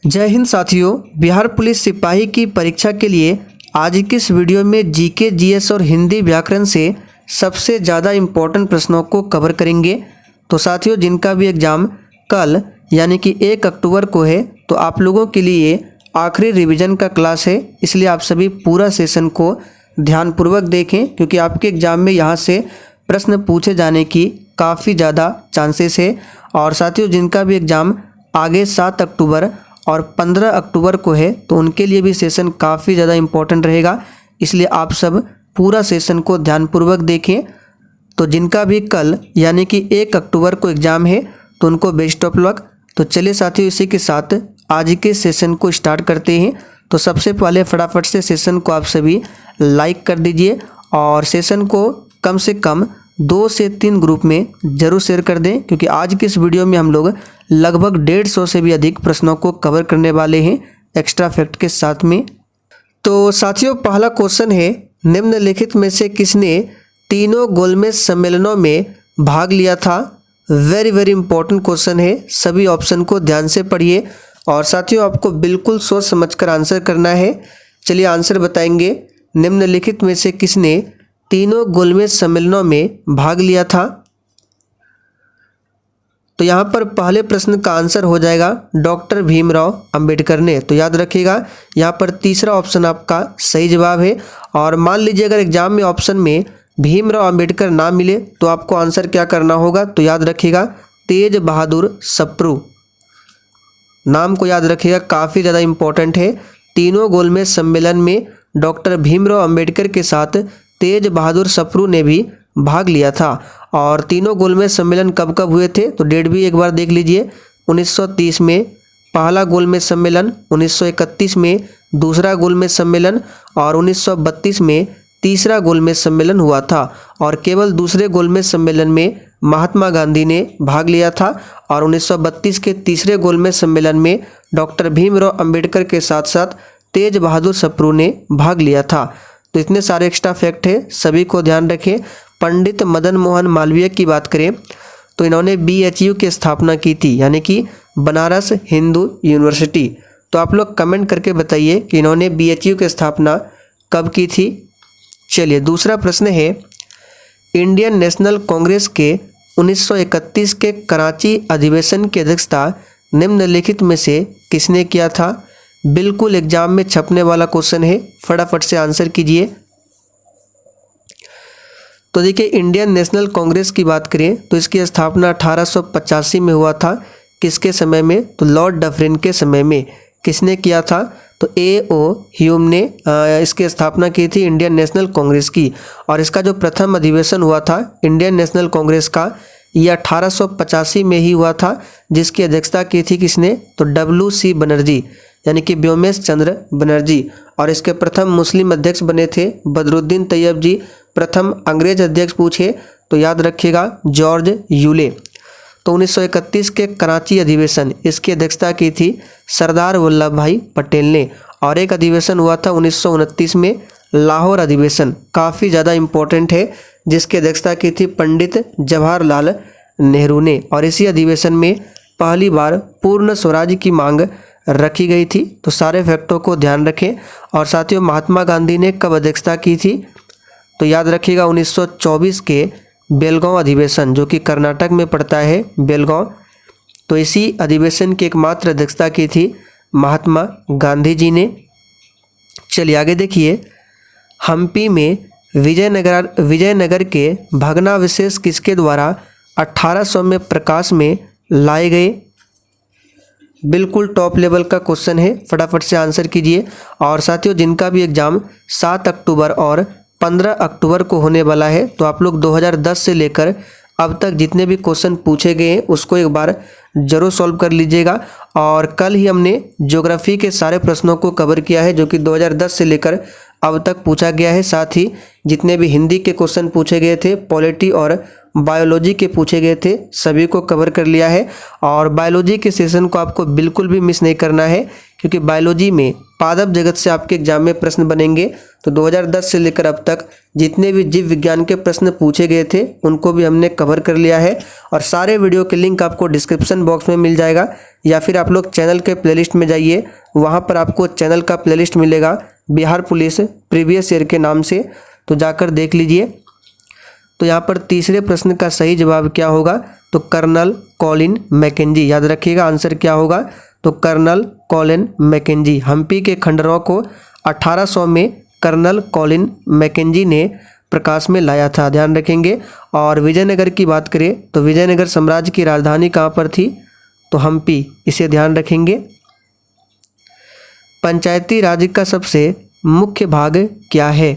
जय हिंद साथियों। बिहार पुलिस सिपाही की परीक्षा के लिए आज की इस वीडियो में जीके, जीएस और हिंदी व्याकरण से सबसे ज़्यादा इम्पोर्टेंट प्रश्नों को कवर करेंगे। तो साथियों, जिनका भी एग्ज़ाम कल यानी कि 1 अक्टूबर को है, तो आप लोगों के लिए आखिरी रिवीजन का क्लास है, इसलिए आप सभी पूरा सेशन को ध्यानपूर्वक देखें, क्योंकि आपके एग्ज़ाम में यहाँ से प्रश्न पूछे जाने की काफ़ी ज़्यादा चांसेस है। और साथियों, जिनका भी एग्ज़ाम आगे 7 अक्टूबर और 15 अक्टूबर को है, तो उनके लिए भी सेशन काफ़ी ज़्यादा इम्पोर्टेंट रहेगा, इसलिए आप सब पूरा सेशन को ध्यानपूर्वक देखें। तो जिनका भी कल यानी कि 1 अक्टूबर को एग्ज़ाम है, तो उनको बेस्ट ऑफ लक। तो चलिए साथियों, इसी के साथ आज के सेशन को स्टार्ट करते हैं। तो सबसे पहले फटाफट से सेशन को आप सभी लाइक कर दीजिए और सेशन को कम से कम 2 से 3 ग्रुप में ज़रूर शेयर कर दें, क्योंकि आज की इस वीडियो में हम लोग लगभग 150 से भी अधिक प्रश्नों को कवर करने वाले हैं एक्स्ट्रा फैक्ट के साथ में। तो साथियों, पहला क्वेश्चन है, निम्नलिखित में से किसने तीनों गोलमेज सम्मेलनों में भाग लिया था। वेरी इंपॉर्टेंट क्वेश्चन है, सभी ऑप्शन को ध्यान से पढ़िए और साथियों आपको बिल्कुल सोच समझकर आंसर करना है। चलिए आंसर बताएंगे। निम्नलिखित में से किसने तीनों गोलमेज सम्मेलनों में भाग लिया था। तो यहाँ पर पहले प्रश्न का आंसर हो जाएगा डॉक्टर भीमराव अंबेडकर ने। तो याद रखिएगा, यहाँ पर तीसरा ऑप्शन आपका सही जवाब है। और मान लीजिए अगर एग्जाम में ऑप्शन में भीमराव अंबेडकर ना मिले, तो आपको आंसर क्या करना होगा। तो याद रखिएगा, तेज बहादुर सप्रू, नाम को याद रखिएगा, काफ़ी ज़्यादा इम्पोर्टेंट है। तीनों गोलमेज सम्मेलन में डॉक्टर भीमराव अंबेडकर के साथ तेज बहादुर सप्रू ने भी भाग लिया था। और तीनों गोलमेज सम्मेलन कब कब हुए थे, तो डेट भी एक बार देख लीजिए। 1930 में पहला गोलमेज सम्मेलन, 1931 में दूसरा गोलमेज सम्मेलन और 1932 में तीसरा गोलमेज सम्मेलन हुआ था। और केवल दूसरे गोलमेज सम्मेलन में महात्मा गांधी ने भाग लिया था और 1932 के तीसरे गोलमेज सम्मेलन में डॉक्टर भीमराव अंबेडकर के साथ साथ तेज बहादुर सप्रू ने भाग लिया था। तो इतने सारे एक्स्ट्रा फैक्ट है, सभी को ध्यान रखें। पंडित मदन मोहन मालवीय की बात करें तो इन्होंने BHU की स्थापना की थी, यानी कि बनारस हिंदू यूनिवर्सिटी। तो आप लोग कमेंट करके बताइए कि इन्होंने BHU की स्थापना कब की थी। चलिए दूसरा प्रश्न है, इंडियन नेशनल कांग्रेस के 1931 के कराची अधिवेशन की अध्यक्षता निम्नलिखित में से किसने किया था। बिल्कुल एग्जाम में छपने वाला क्वेश्चन है, फटाफट से आंसर कीजिए। तो देखिए, इंडियन नेशनल कांग्रेस की बात करें तो इसकी स्थापना 1885 में हुआ था। किसके समय में, तो लॉर्ड डफरिन के समय में। किसने किया था, तो A.O. ह्यूम ने इसकी स्थापना की थी इंडियन नेशनल कांग्रेस की। और इसका जो प्रथम अधिवेशन हुआ था इंडियन नेशनल कांग्रेस का, यह 1885 में ही हुआ था, जिसकी अध्यक्षता की थी किसने, तो W.C. बनर्जी, यानी कि व्योमेश चंद्र बनर्जी। और इसके प्रथम मुस्लिम अध्यक्ष बने थे बदरुद्दीन तैयब जी। प्रथम अंग्रेज अध्यक्ष पूछे तो याद रखिएगा जॉर्ज यूले। तो 1931 के कराची अधिवेशन, इसकी अध्यक्षता की थी सरदार वल्लभ भाई पटेल ने। और एक अधिवेशन हुआ था 1929 में, लाहौर अधिवेशन, काफ़ी ज़्यादा इम्पोर्टेंट है, जिसकी अध्यक्षता की थी पंडित जवाहरलाल नेहरू ने। और इसी अधिवेशन में पहली बार पूर्ण स्वराज की मांग रखी गई थी। तो सारे फैक्टों को ध्यान रखें। और साथियों, महात्मा गांधी ने कब अध्यक्षता की थी, तो याद रखिएगा 1924 के बेलगांव अधिवेशन, जो कि कर्नाटक में पड़ता है बेलगांव। तो इसी अधिवेशन की एकमात्र अध्यक्षता की थी महात्मा गांधी जी ने। चलिए आगे देखिए, हम्पी में विजयनगर के भग्नावशेष किसके द्वारा 1800 में प्रकाश में लाए गए। बिल्कुल टॉप लेवल का क्वेश्चन है, फटाफट से आंसर कीजिए। और साथियों, जिनका भी एग्जाम 7 अक्टूबर और 15 अक्टूबर को होने वाला है, तो आप लोग 2010 से लेकर अब तक जितने भी क्वेश्चन पूछे गए हैं उसको एक बार जरूर सॉल्व कर लीजिएगा। और कल ही हमने ज्योग्राफी के सारे प्रश्नों को कवर किया है, जो कि 2010 से लेकर अब तक पूछा गया है। साथ ही जितने भी हिंदी के क्वेश्चन पूछे गए थे, पॉलिटी और बायोलॉजी के पूछे गए थे, सभी को कवर कर लिया है। और बायोलॉजी के सेशन को आपको बिल्कुल भी मिस नहीं करना है, क्योंकि बायोलॉजी में पादप जगत से आपके एग्जाम में प्रश्न बनेंगे। तो 2010 से लेकर अब तक जितने भी जीव विज्ञान के प्रश्न पूछे गए थे उनको भी हमने कवर कर लिया है और सारे वीडियो के लिंक आपको डिस्क्रिप्शन बॉक्स में मिल जाएगा या फिर आप लोग चैनल के प्लेलिस्ट में जाइए, वहाँ पर आपको चैनल का प्लेलिस्ट मिलेगा बिहार पुलिस प्रीवियस ईयर के नाम से, तो जाकर देख लीजिए। तो यहाँ पर तीसरे प्रश्न का सही जवाब क्या होगा, तो कर्नल कॉलिन मैकेंजी, याद रखिएगा आंसर क्या होगा, तो कर्नल कॉलिन मैकेंजी। हम्पी के खंडरों को 1800 में कर्नल कॉलिन मैकेंजी ने प्रकाश में लाया था, ध्यान रखेंगे। और विजयनगर की बात करें तो विजयनगर साम्राज्य की राजधानी कहाँ पर थी, तो हम्पी, इसे ध्यान रखेंगे। पंचायती राज का सबसे मुख्य भाग क्या है।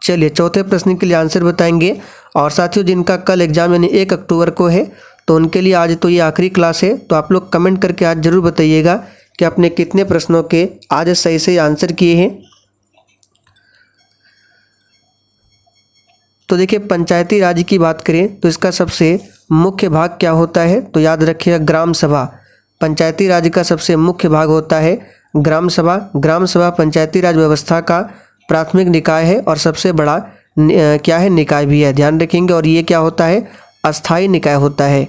चलिए चौथे प्रश्न के लिए आंसर बताएंगे। और साथियों जिनका कल एग्जाम यानी 1 अक्टूबर को है तो उनके लिए आज तो ये आखिरी क्लास है, तो आप लोग कमेंट करके आज जरूर बताइएगा कि आपने कितने प्रश्नों के आज सही से आंसर किए हैं। तो देखिए पंचायती राज की बात करें तो इसका सबसे मुख्य भाग क्या होता है, तो याद रखिएगा ग्राम सभा। पंचायती राज का सबसे मुख्य भाग होता है ग्राम सभा। ग्राम सभा पंचायती राज व्यवस्था का प्राथमिक निकाय है और सबसे बड़ा क्या है, निकाय भी है, ध्यान रखेंगे। और ये क्या होता है, अस्थाई निकाय होता है।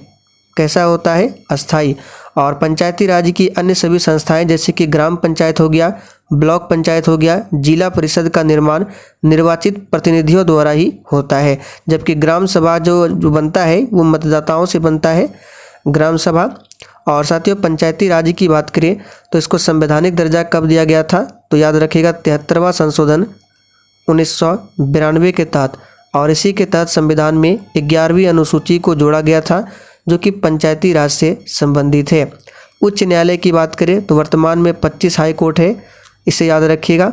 कैसा होता है, अस्थाई। और पंचायती राज की अन्य सभी संस्थाएं जैसे कि ग्राम पंचायत हो गया, ब्लॉक पंचायत हो गया, जिला परिषद का निर्माण निर्वाचित प्रतिनिधियों द्वारा ही होता है, जबकि ग्राम सभा जो बनता है वो मतदाताओं से बनता है, ग्राम सभा। और साथियों पंचायती राज की बात करें तो इसको संवैधानिक दर्जा कब दिया गया था, तो याद रखिएगा 73वां संशोधन 1992 के तहत। और इसी के तहत संविधान में 11वीं अनुसूची को जोड़ा गया था जो कि पंचायती राज से संबंधित है। उच्च न्यायालय की बात करें तो वर्तमान में 25 हाई कोर्ट है, इसे याद रखिएगा।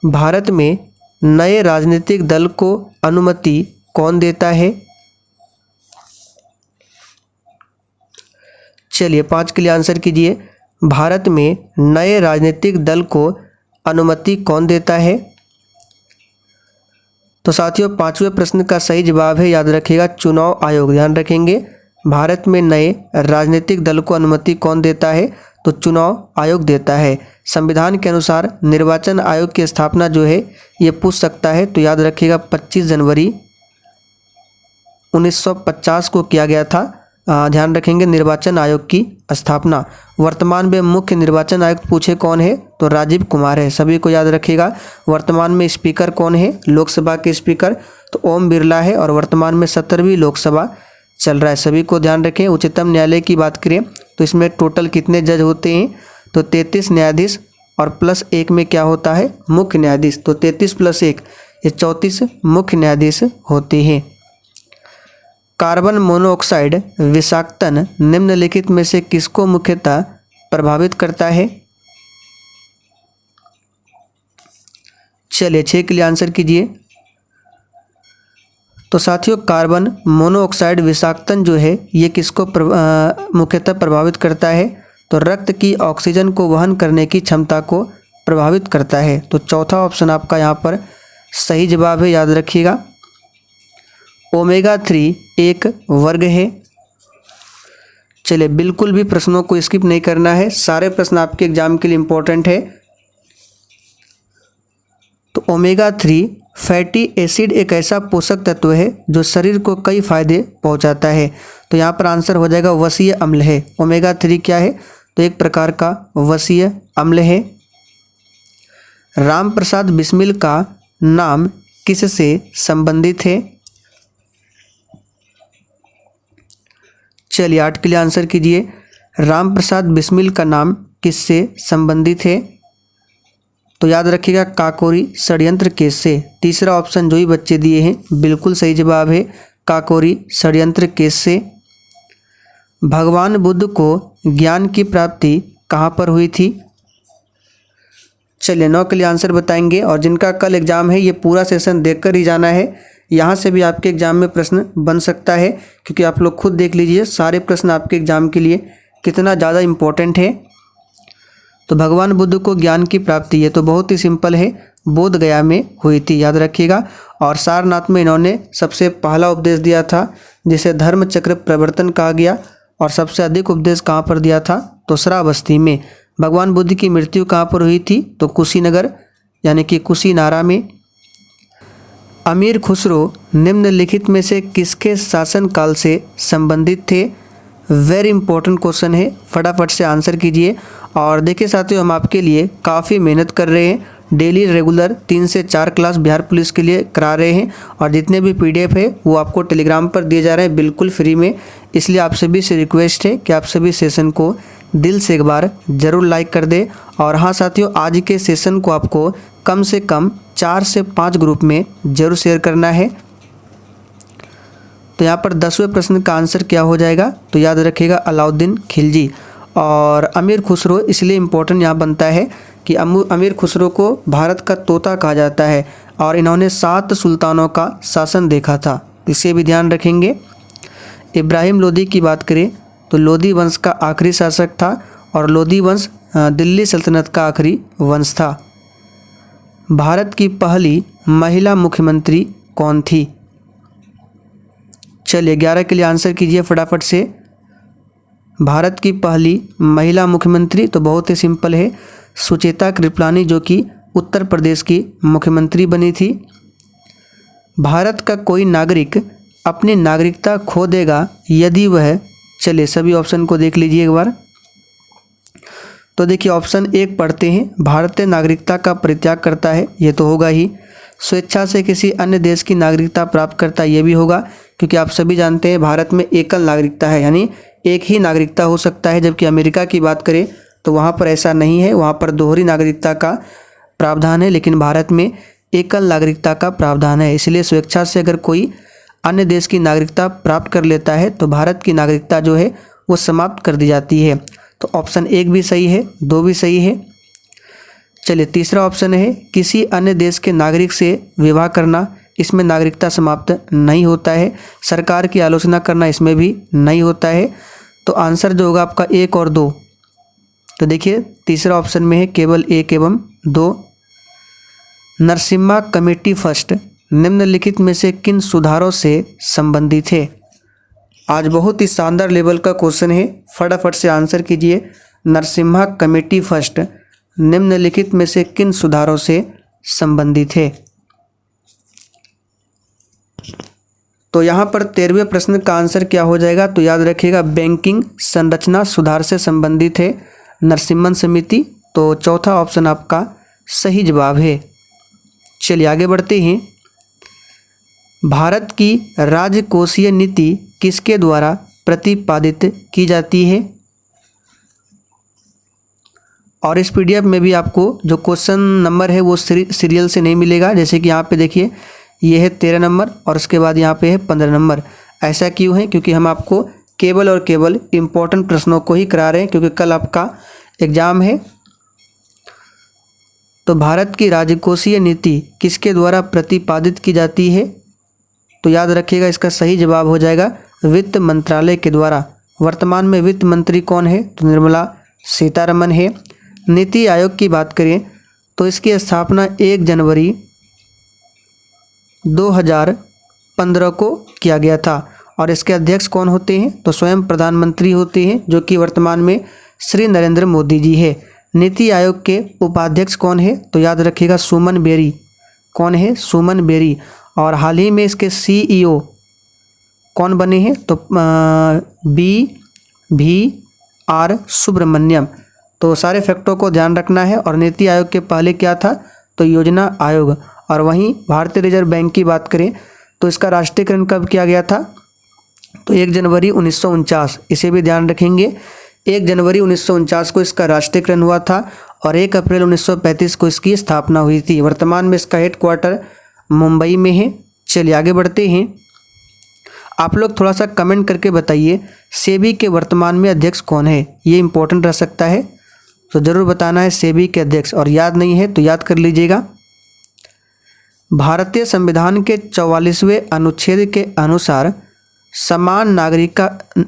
भारत में नए राजनीतिक दल को अनुमति कौन देता है। चलिए 5 के लिए आंसर कीजिए। भारत में नए राजनीतिक दल को अनुमति कौन देता है। तो साथियों 5वें प्रश्न का सही जवाब है, याद रखिएगा चुनाव आयोग, ध्यान रखेंगे। भारत में नए राजनीतिक दल को अनुमति कौन देता है, तो चुनाव आयोग देता है। संविधान के अनुसार निर्वाचन आयोग की स्थापना जो है ये पूछ सकता है, तो याद रखिएगा 25 जनवरी 1950 को किया गया था, ध्यान रखेंगे निर्वाचन आयोग की स्थापना। वर्तमान में मुख्य निर्वाचन आयुक्त पूछे कौन है, तो राजीव कुमार है, सभी को याद रखिएगा। वर्तमान में स्पीकर कौन है, लोकसभा के स्पीकर, तो ओम बिरला है और वर्तमान में 17वीं लोकसभा चल रहा है, सभी को ध्यान रखें। उच्चतम न्यायालय की बात करें तो इसमें टोटल कितने जज होते हैं, तो 33 न्यायाधीश और प्लस 1 में क्या होता है, मुख्य न्यायाधीश, तो 33 + 1 ये 34 मुख्य न्यायाधीश होते हैं। कार्बन मोनोऑक्साइड विषाक्तन निम्नलिखित में से किसको मुख्यतः प्रभावित करता है। चलिए 6 के लिए आंसर कीजिए। तो साथियों कार्बन मोनोऑक्साइड विषाक्तन जो है ये किसको मुख्यतः प्रभावित करता है, तो रक्त की ऑक्सीजन को वहन करने की क्षमता को प्रभावित करता है। तो चौथा ऑप्शन आपका यहाँ पर सही जवाब है, याद रखिएगा। ओमेगा 3 एक वर्ग है। चलिए बिल्कुल भी प्रश्नों को स्किप नहीं करना है, सारे प्रश्न आपके एग्जाम के लिए इंपॉर्टेंट है। तो ओमेगा 3 फैटी एसिड एक ऐसा पोषक तत्व है जो शरीर को कई फायदे पहुंचाता है, तो यहाँ पर आंसर हो जाएगा वसीय अम्ल है। ओमेगा 3 क्या है, तो एक प्रकार का वसीय अम्ल है। राम प्रसाद बिस्मिल का नाम किससे संबंधित है। चलिए 8 के लिए आंसर कीजिए। राम प्रसाद बिस्मिल का नाम किससे संबंधित है, तो याद रखिएगा काकोरी षड्यंत्र केस से। तीसरा ऑप्शन जो ही बच्चे दिए हैं बिल्कुल सही जवाब है, काकोरी षड्यंत्र केस से। भगवान बुद्ध को ज्ञान की प्राप्ति कहाँ पर हुई थी। चलिए 9 के लिए आंसर बताएंगे। और जिनका कल एग्जाम है ये पूरा सेशन देखकर ही जाना है, यहाँ से भी आपके एग्जाम में प्रश्न बन सकता है, क्योंकि आप लोग खुद देख लीजिए सारे प्रश्न आपके एग्जाम के लिए कितना ज़्यादा इम्पोर्टेंट है। तो भगवान बुद्ध को ज्ञान की प्राप्ति ये तो बहुत ही सिंपल है, बोध गया में हुई थी, याद रखिएगा। और सारनाथ में इन्होंने सबसे पहला उपदेश दिया था जिसे धर्म चक्र प्रवर्तन कहा गया। और सबसे अधिक उपदेश कहाँ पर दिया था, तो श्रावस्ती में। भगवान बुद्ध की मृत्यु कहाँ पर हुई थी? तो कुशीनगर यानी कि कुशीनारा में। अमीर खुसरो निम्नलिखित में से किसके शासनकाल से संबंधित थे? वेरी इंपॉर्टेंट क्वेश्चन है, फटाफट से आंसर कीजिए। और देखिए साथियों, हम आपके लिए काफ़ी मेहनत कर रहे हैं, डेली रेगुलर 3 से 4 क्लास बिहार पुलिस के लिए करा रहे हैं और जितने भी PDF है वो आपको टेलीग्राम पर दिए जा रहे हैं बिल्कुल फ्री में। इसलिए आप सभी से रिक्वेस्ट है कि आप सभी सेशन को दिल से एक बार ज़रूर लाइक कर दे। और हाँ साथियों, आज के सेशन को आपको कम से कम 4 से 5 ग्रुप में ज़रूर शेयर करना है। तो यहाँ पर 10वें प्रश्न का आंसर क्या हो जाएगा? तो याद रखिएगा अलाउद्दीन खिलजी। और अमीर खुसरो इसलिए इम्पोर्टेंट यहाँ बनता है कि अमीर खुसरो को भारत का तोता कहा जाता है और इन्होंने 7 सुल्तानों का शासन देखा था, इसे भी ध्यान रखेंगे। इब्राहिम लोदी की बात करें तो लोदी वंश का आखिरी शासक था और लोदी वंश दिल्ली सल्तनत का आखिरी वंश था। भारत की पहली महिला मुख्यमंत्री कौन थी? चलिए 11 के लिए आंसर कीजिए फटाफट से। भारत की पहली महिला मुख्यमंत्री तो बहुत ही सिंपल है, सुचेता कृपलानी, जो कि उत्तर प्रदेश की मुख्यमंत्री बनी थी। भारत का कोई नागरिक अपनी नागरिकता खो देगा यदि वह, चलिए सभी ऑप्शन को देख लीजिए एक बार। तो देखिए ऑप्शन 1 पढ़ते हैं, भारतीय नागरिकता का परित्याग करता है, ये तो होगा ही। स्वेच्छा से किसी अन्य देश की नागरिकता प्राप्त करता है, ये भी होगा, क्योंकि आप सभी जानते हैं भारत में एकल नागरिकता है, यानी एक ही नागरिकता हो सकता है। जबकि अमेरिका की बात करें तो वहाँ पर ऐसा नहीं है, वहाँ पर दोहरी नागरिकता का प्रावधान है, लेकिन भारत में एकल नागरिकता का प्रावधान है। इसलिए स्वेच्छा से अगर कोई अन्य देश की नागरिकता प्राप्त कर लेता है तो भारत की नागरिकता जो है वो समाप्त कर दी जाती है। तो ऑप्शन 1 भी सही है, 2 भी सही है। चलिए तीसरा ऑप्शन है, किसी अन्य देश के नागरिक से विवाह करना, इसमें नागरिकता समाप्त नहीं होता है। सरकार की आलोचना करना, इसमें भी नहीं होता है। तो आंसर जो होगा आपका 1 और 2। तो देखिए तीसरा ऑप्शन में है केवल 1 एवं 2। नरसिम्हा कमेटी फर्स्ट निम्नलिखित में से किन सुधारों से संबंधित है? आज बहुत ही शानदार लेवल का क्वेश्चन है, फटाफट से आंसर कीजिए। नरसिम्हा कमेटी फर्स्ट निम्नलिखित में से किन सुधारों से संबंधित है? तो यहाँ पर 13वें प्रश्न का आंसर क्या हो जाएगा? तो याद रखिएगा बैंकिंग संरचना सुधार से संबंधित है नरसिम्हन समिति। तो चौथा ऑप्शन आपका सही जवाब है। चलिए आगे बढ़ते हैं। भारत की राजकोषीय नीति किसके द्वारा प्रतिपादित की जाती है? और इस PDF में भी आपको जो क्वेश्चन नंबर है वो सीरियल से नहीं मिलेगा। जैसे कि यहाँ पे देखिए ये है 13 नंबर और उसके बाद यहाँ पे है 15 नंबर। ऐसा क्यों है? क्योंकि हम आपको केवल और केवल इम्पोर्टेंट प्रश्नों को ही करा रहे हैं, क्योंकि कल आपका एग्जाम है। तो भारत की राजकोषीय नीति किसके द्वारा प्रतिपादित की जाती है? तो याद रखिएगा इसका सही जवाब हो जाएगा वित्त मंत्रालय के द्वारा। वर्तमान में वित्त मंत्री कौन है? तो निर्मला सीतारमन है। नीति आयोग की बात करें तो इसकी स्थापना 1 जनवरी 2015 को किया गया था और इसके अध्यक्ष कौन होते हैं? तो स्वयं प्रधानमंत्री होते हैं, जो कि वर्तमान में श्री नरेंद्र मोदी जी है। नीति आयोग के उपाध्यक्ष कौन है? तो याद रखिएगा सुमन बेरी। कौन है? सुमन बेरी। और हाल ही में इसके CEO कौन बने हैं? तो BVR सुब्रमण्यम। तो सारे फैक्टों को ध्यान रखना है। और नीति आयोग के पहले क्या था? तो योजना आयोग। और वहीं भारतीय रिजर्व बैंक की बात करें तो इसका राष्ट्रीयकरण कब किया गया था? तो 1 जनवरी 1949, इसे भी ध्यान रखेंगे। 1 जनवरी 1949 को इसका राष्ट्रीयकरण हुआ था और 1 अप्रैल 1935 को इसकी स्थापना हुई थी। वर्तमान में इसका हेडक्वार्टर मुंबई में है। चलिए आगे बढ़ते हैं। आप लोग थोड़ा सा कमेंट करके बताइए सेबी के वर्तमान में अध्यक्ष कौन है? ये इंपॉर्टेंट रह सकता है, तो ज़रूर बताना है सेबी के अध्यक्ष। और याद नहीं है तो याद कर लीजिएगा। भारतीय संविधान के 44वें अनुच्छेद के अनुसार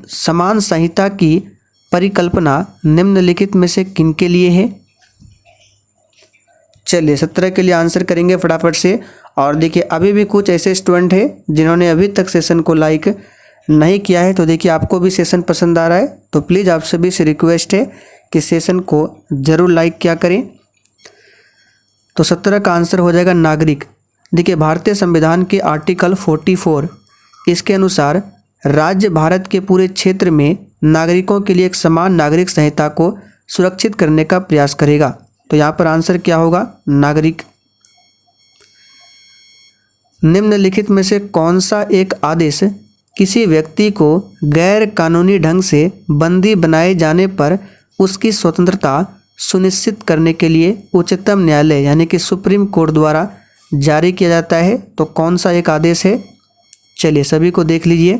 समान संहिता की परिकल्पना निम्नलिखित में से किनके लिए है? चलिए 17 के लिए आंसर करेंगे फटाफट से। और देखिए अभी भी कुछ ऐसे स्टूडेंट हैं जिन्होंने अभी तक सेशन को लाइक नहीं किया है। तो देखिए आपको भी सेशन पसंद आ रहा है तो प्लीज़ आप सभी से रिक्वेस्ट है कि सेशन को ज़रूर लाइक क्या करें। तो 17 का आंसर हो जाएगा नागरिक। देखिए भारतीय संविधान के आर्टिकल 44 इसके अनुसार राज्य भारत के पूरे क्षेत्र में नागरिकों के लिए एक समान नागरिक संहिता को सुरक्षित करने का प्रयास करेगा। तो यहाँ पर आंसर क्या होगा? नागरिक। निम्नलिखित में से कौन सा एक आदेश किसी व्यक्ति को गैर कानूनी ढंग से बंदी बनाए जाने पर उसकी स्वतंत्रता सुनिश्चित करने के लिए उच्चतम न्यायालय यानी कि सुप्रीम कोर्ट द्वारा जारी किया जाता है? तो कौन सा एक आदेश है? चलिए सभी को देख लीजिए।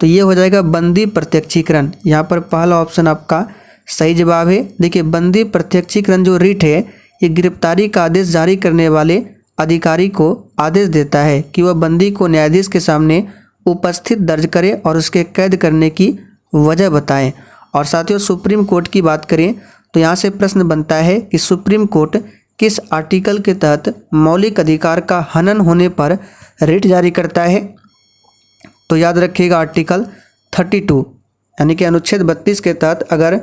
तो ये हो जाएगा बंदी प्रत्यक्षीकरण। यहाँ पर पहला ऑप्शन आपका सही जवाब है। देखिए बंदी प्रत्यक्षीकरण जो रिट है ये गिरफ्तारी का आदेश जारी करने वाले अधिकारी को आदेश देता है कि वह बंदी को न्यायाधीश के सामने उपस्थित दर्ज करे और उसके कैद करने की वजह बताएं। और साथियों सुप्रीम कोर्ट की बात करें तो यहाँ से प्रश्न बनता है कि सुप्रीम कोर्ट किस आर्टिकल के तहत मौलिक अधिकार का हनन होने पर रिट जारी करता है? तो याद रखिएगा आर्टिकल 32 यानी कि अनुच्छेद 32 के तहत अगर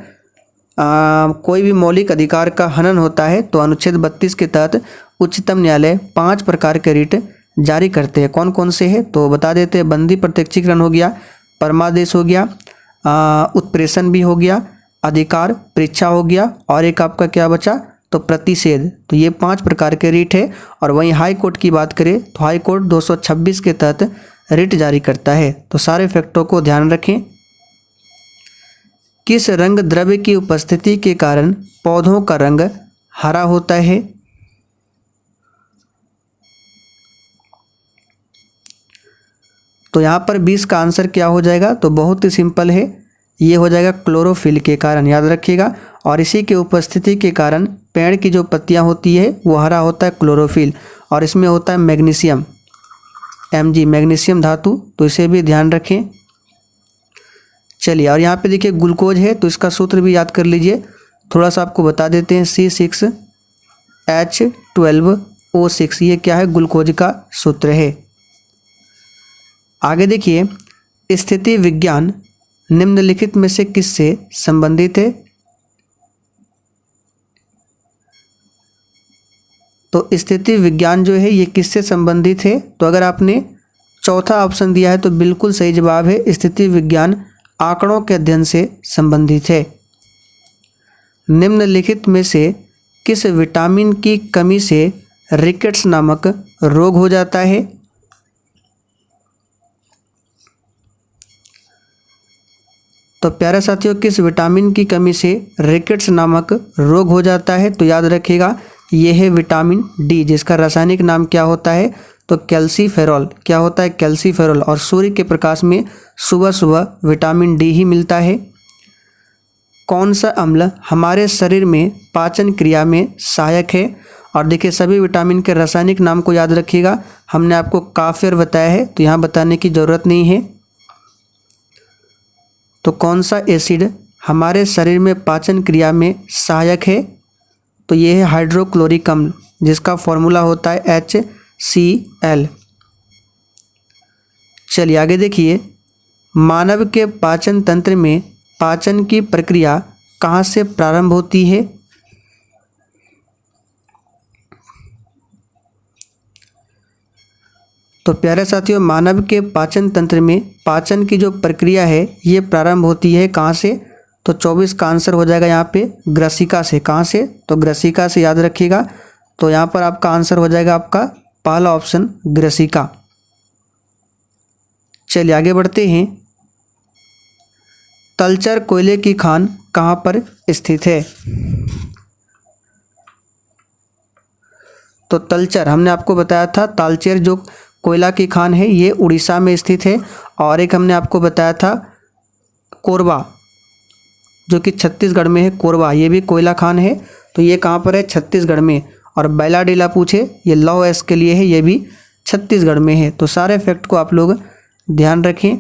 कोई भी मौलिक अधिकार का हनन होता है तो अनुच्छेद 32 के तहत उच्चतम न्यायालय 5 प्रकार के रिट जारी करते हैं। कौन कौन से हैं तो बता देते हैं। बंदी प्रत्यक्षीकरण हो गया, परमादेश हो गया, उत्प्रेषण भी हो गया, अधिकार परीक्षा हो गया और एक आपका क्या बचा? तो प्रतिषेध। तो ये 5 प्रकार के रिट है। और वहीं हाई कोर्ट की बात करें तो हाई कोर्ट 226 के तहत रिट जारी करता है। तो सारे फैक्टों को ध्यान रखें। किस रंग द्रव्य की उपस्थिति के कारण पौधों का रंग हरा होता है? तो यहाँ पर 20 का आंसर क्या हो जाएगा? तो बहुत ही सिंपल है, ये हो जाएगा क्लोरोफिल के कारण। याद रखिएगा। और इसी के उपस्थिति के कारण पेड़ की जो पत्तियाँ होती है वो हरा होता है, क्लोरोफिल। और इसमें होता है मैग्नीशियम, Mg मैग्नीशियम धातु। तो इसे भी ध्यान रखें। चलिए और यहाँ पे देखिए ग्लूकोज है तो इसका सूत्र भी याद कर लीजिए। थोड़ा सा आपको बता देते हैं C6H12O6 ये क्या है? ग्लूकोज का सूत्र है। आगे देखिए स्थिति विज्ञान निम्नलिखित में से किससे संबंधित है? तो स्थिति विज्ञान जो है ये किससे संबंधित है? तो अगर आपने चौथा ऑप्शन दिया है तो बिल्कुल सही जवाब है। स्थिति विज्ञान आंकड़ों के अध्ययन से संबंधित है। निम्नलिखित में से किस विटामिन की कमी से रिकेट्स नामक रोग हो जाता है? तो प्यारे साथियों किस विटामिन की कमी से रिकेट्स नामक रोग हो जाता है? तो याद रखिएगा ये है विटामिन डी जिसका रासायनिक नाम क्या होता है? तो कैल्सीफेरॉल। क्या होता है? कैल्सीफेरॉल। और सूर्य के प्रकाश में सुबह सुबह विटामिन डी ही मिलता है। कौन सा अम्ल हमारे शरीर में पाचन क्रिया में सहायक है? और देखिए सभी विटामिन के रासायनिक नाम को याद रखिएगा। हमने आपको काफ़ी बार बताया है तो यहाँ बताने की ज़रूरत नहीं है। तो कौन सा एसिड हमारे शरीर में पाचन क्रिया में सहायक है? तो ये है हाइड्रोक्लोरिक अम्ल जिसका फॉर्मूला होता है HCl। चलिए आगे देखिए मानव के पाचन तंत्र में पाचन की प्रक्रिया कहाँ से प्रारंभ होती है? तो प्यारे साथियों मानव के पाचन तंत्र में पाचन की जो प्रक्रिया है ये प्रारंभ होती है कहाँ से? तो 24 का आंसर हो जाएगा यहाँ पे ग्रसिका से। कहाँ से? तो ग्रसिका से याद रखिएगा। तो यहाँ पर आपका आंसर हो जाएगा आपका पहला ऑप्शन ग्रसिका। चलिए आगे बढ़ते हैं। तलचर कोयले की खान कहाँ पर स्थित है? तो तलचर हमने आपको बताया था तालचेर जो कोयला की खान है ये उड़ीसा में स्थित है। और एक हमने आपको बताया था कोरबा जो कि छत्तीसगढ़ में है। कोरबा ये भी कोयला खान है। तो ये कहाँ पर है? छत्तीसगढ़ में। और बैलाडीला पूछे ये लौ एस के लिए है, ये भी छत्तीसगढ़ में है। तो सारे फैक्ट को आप लोग ध्यान रखें।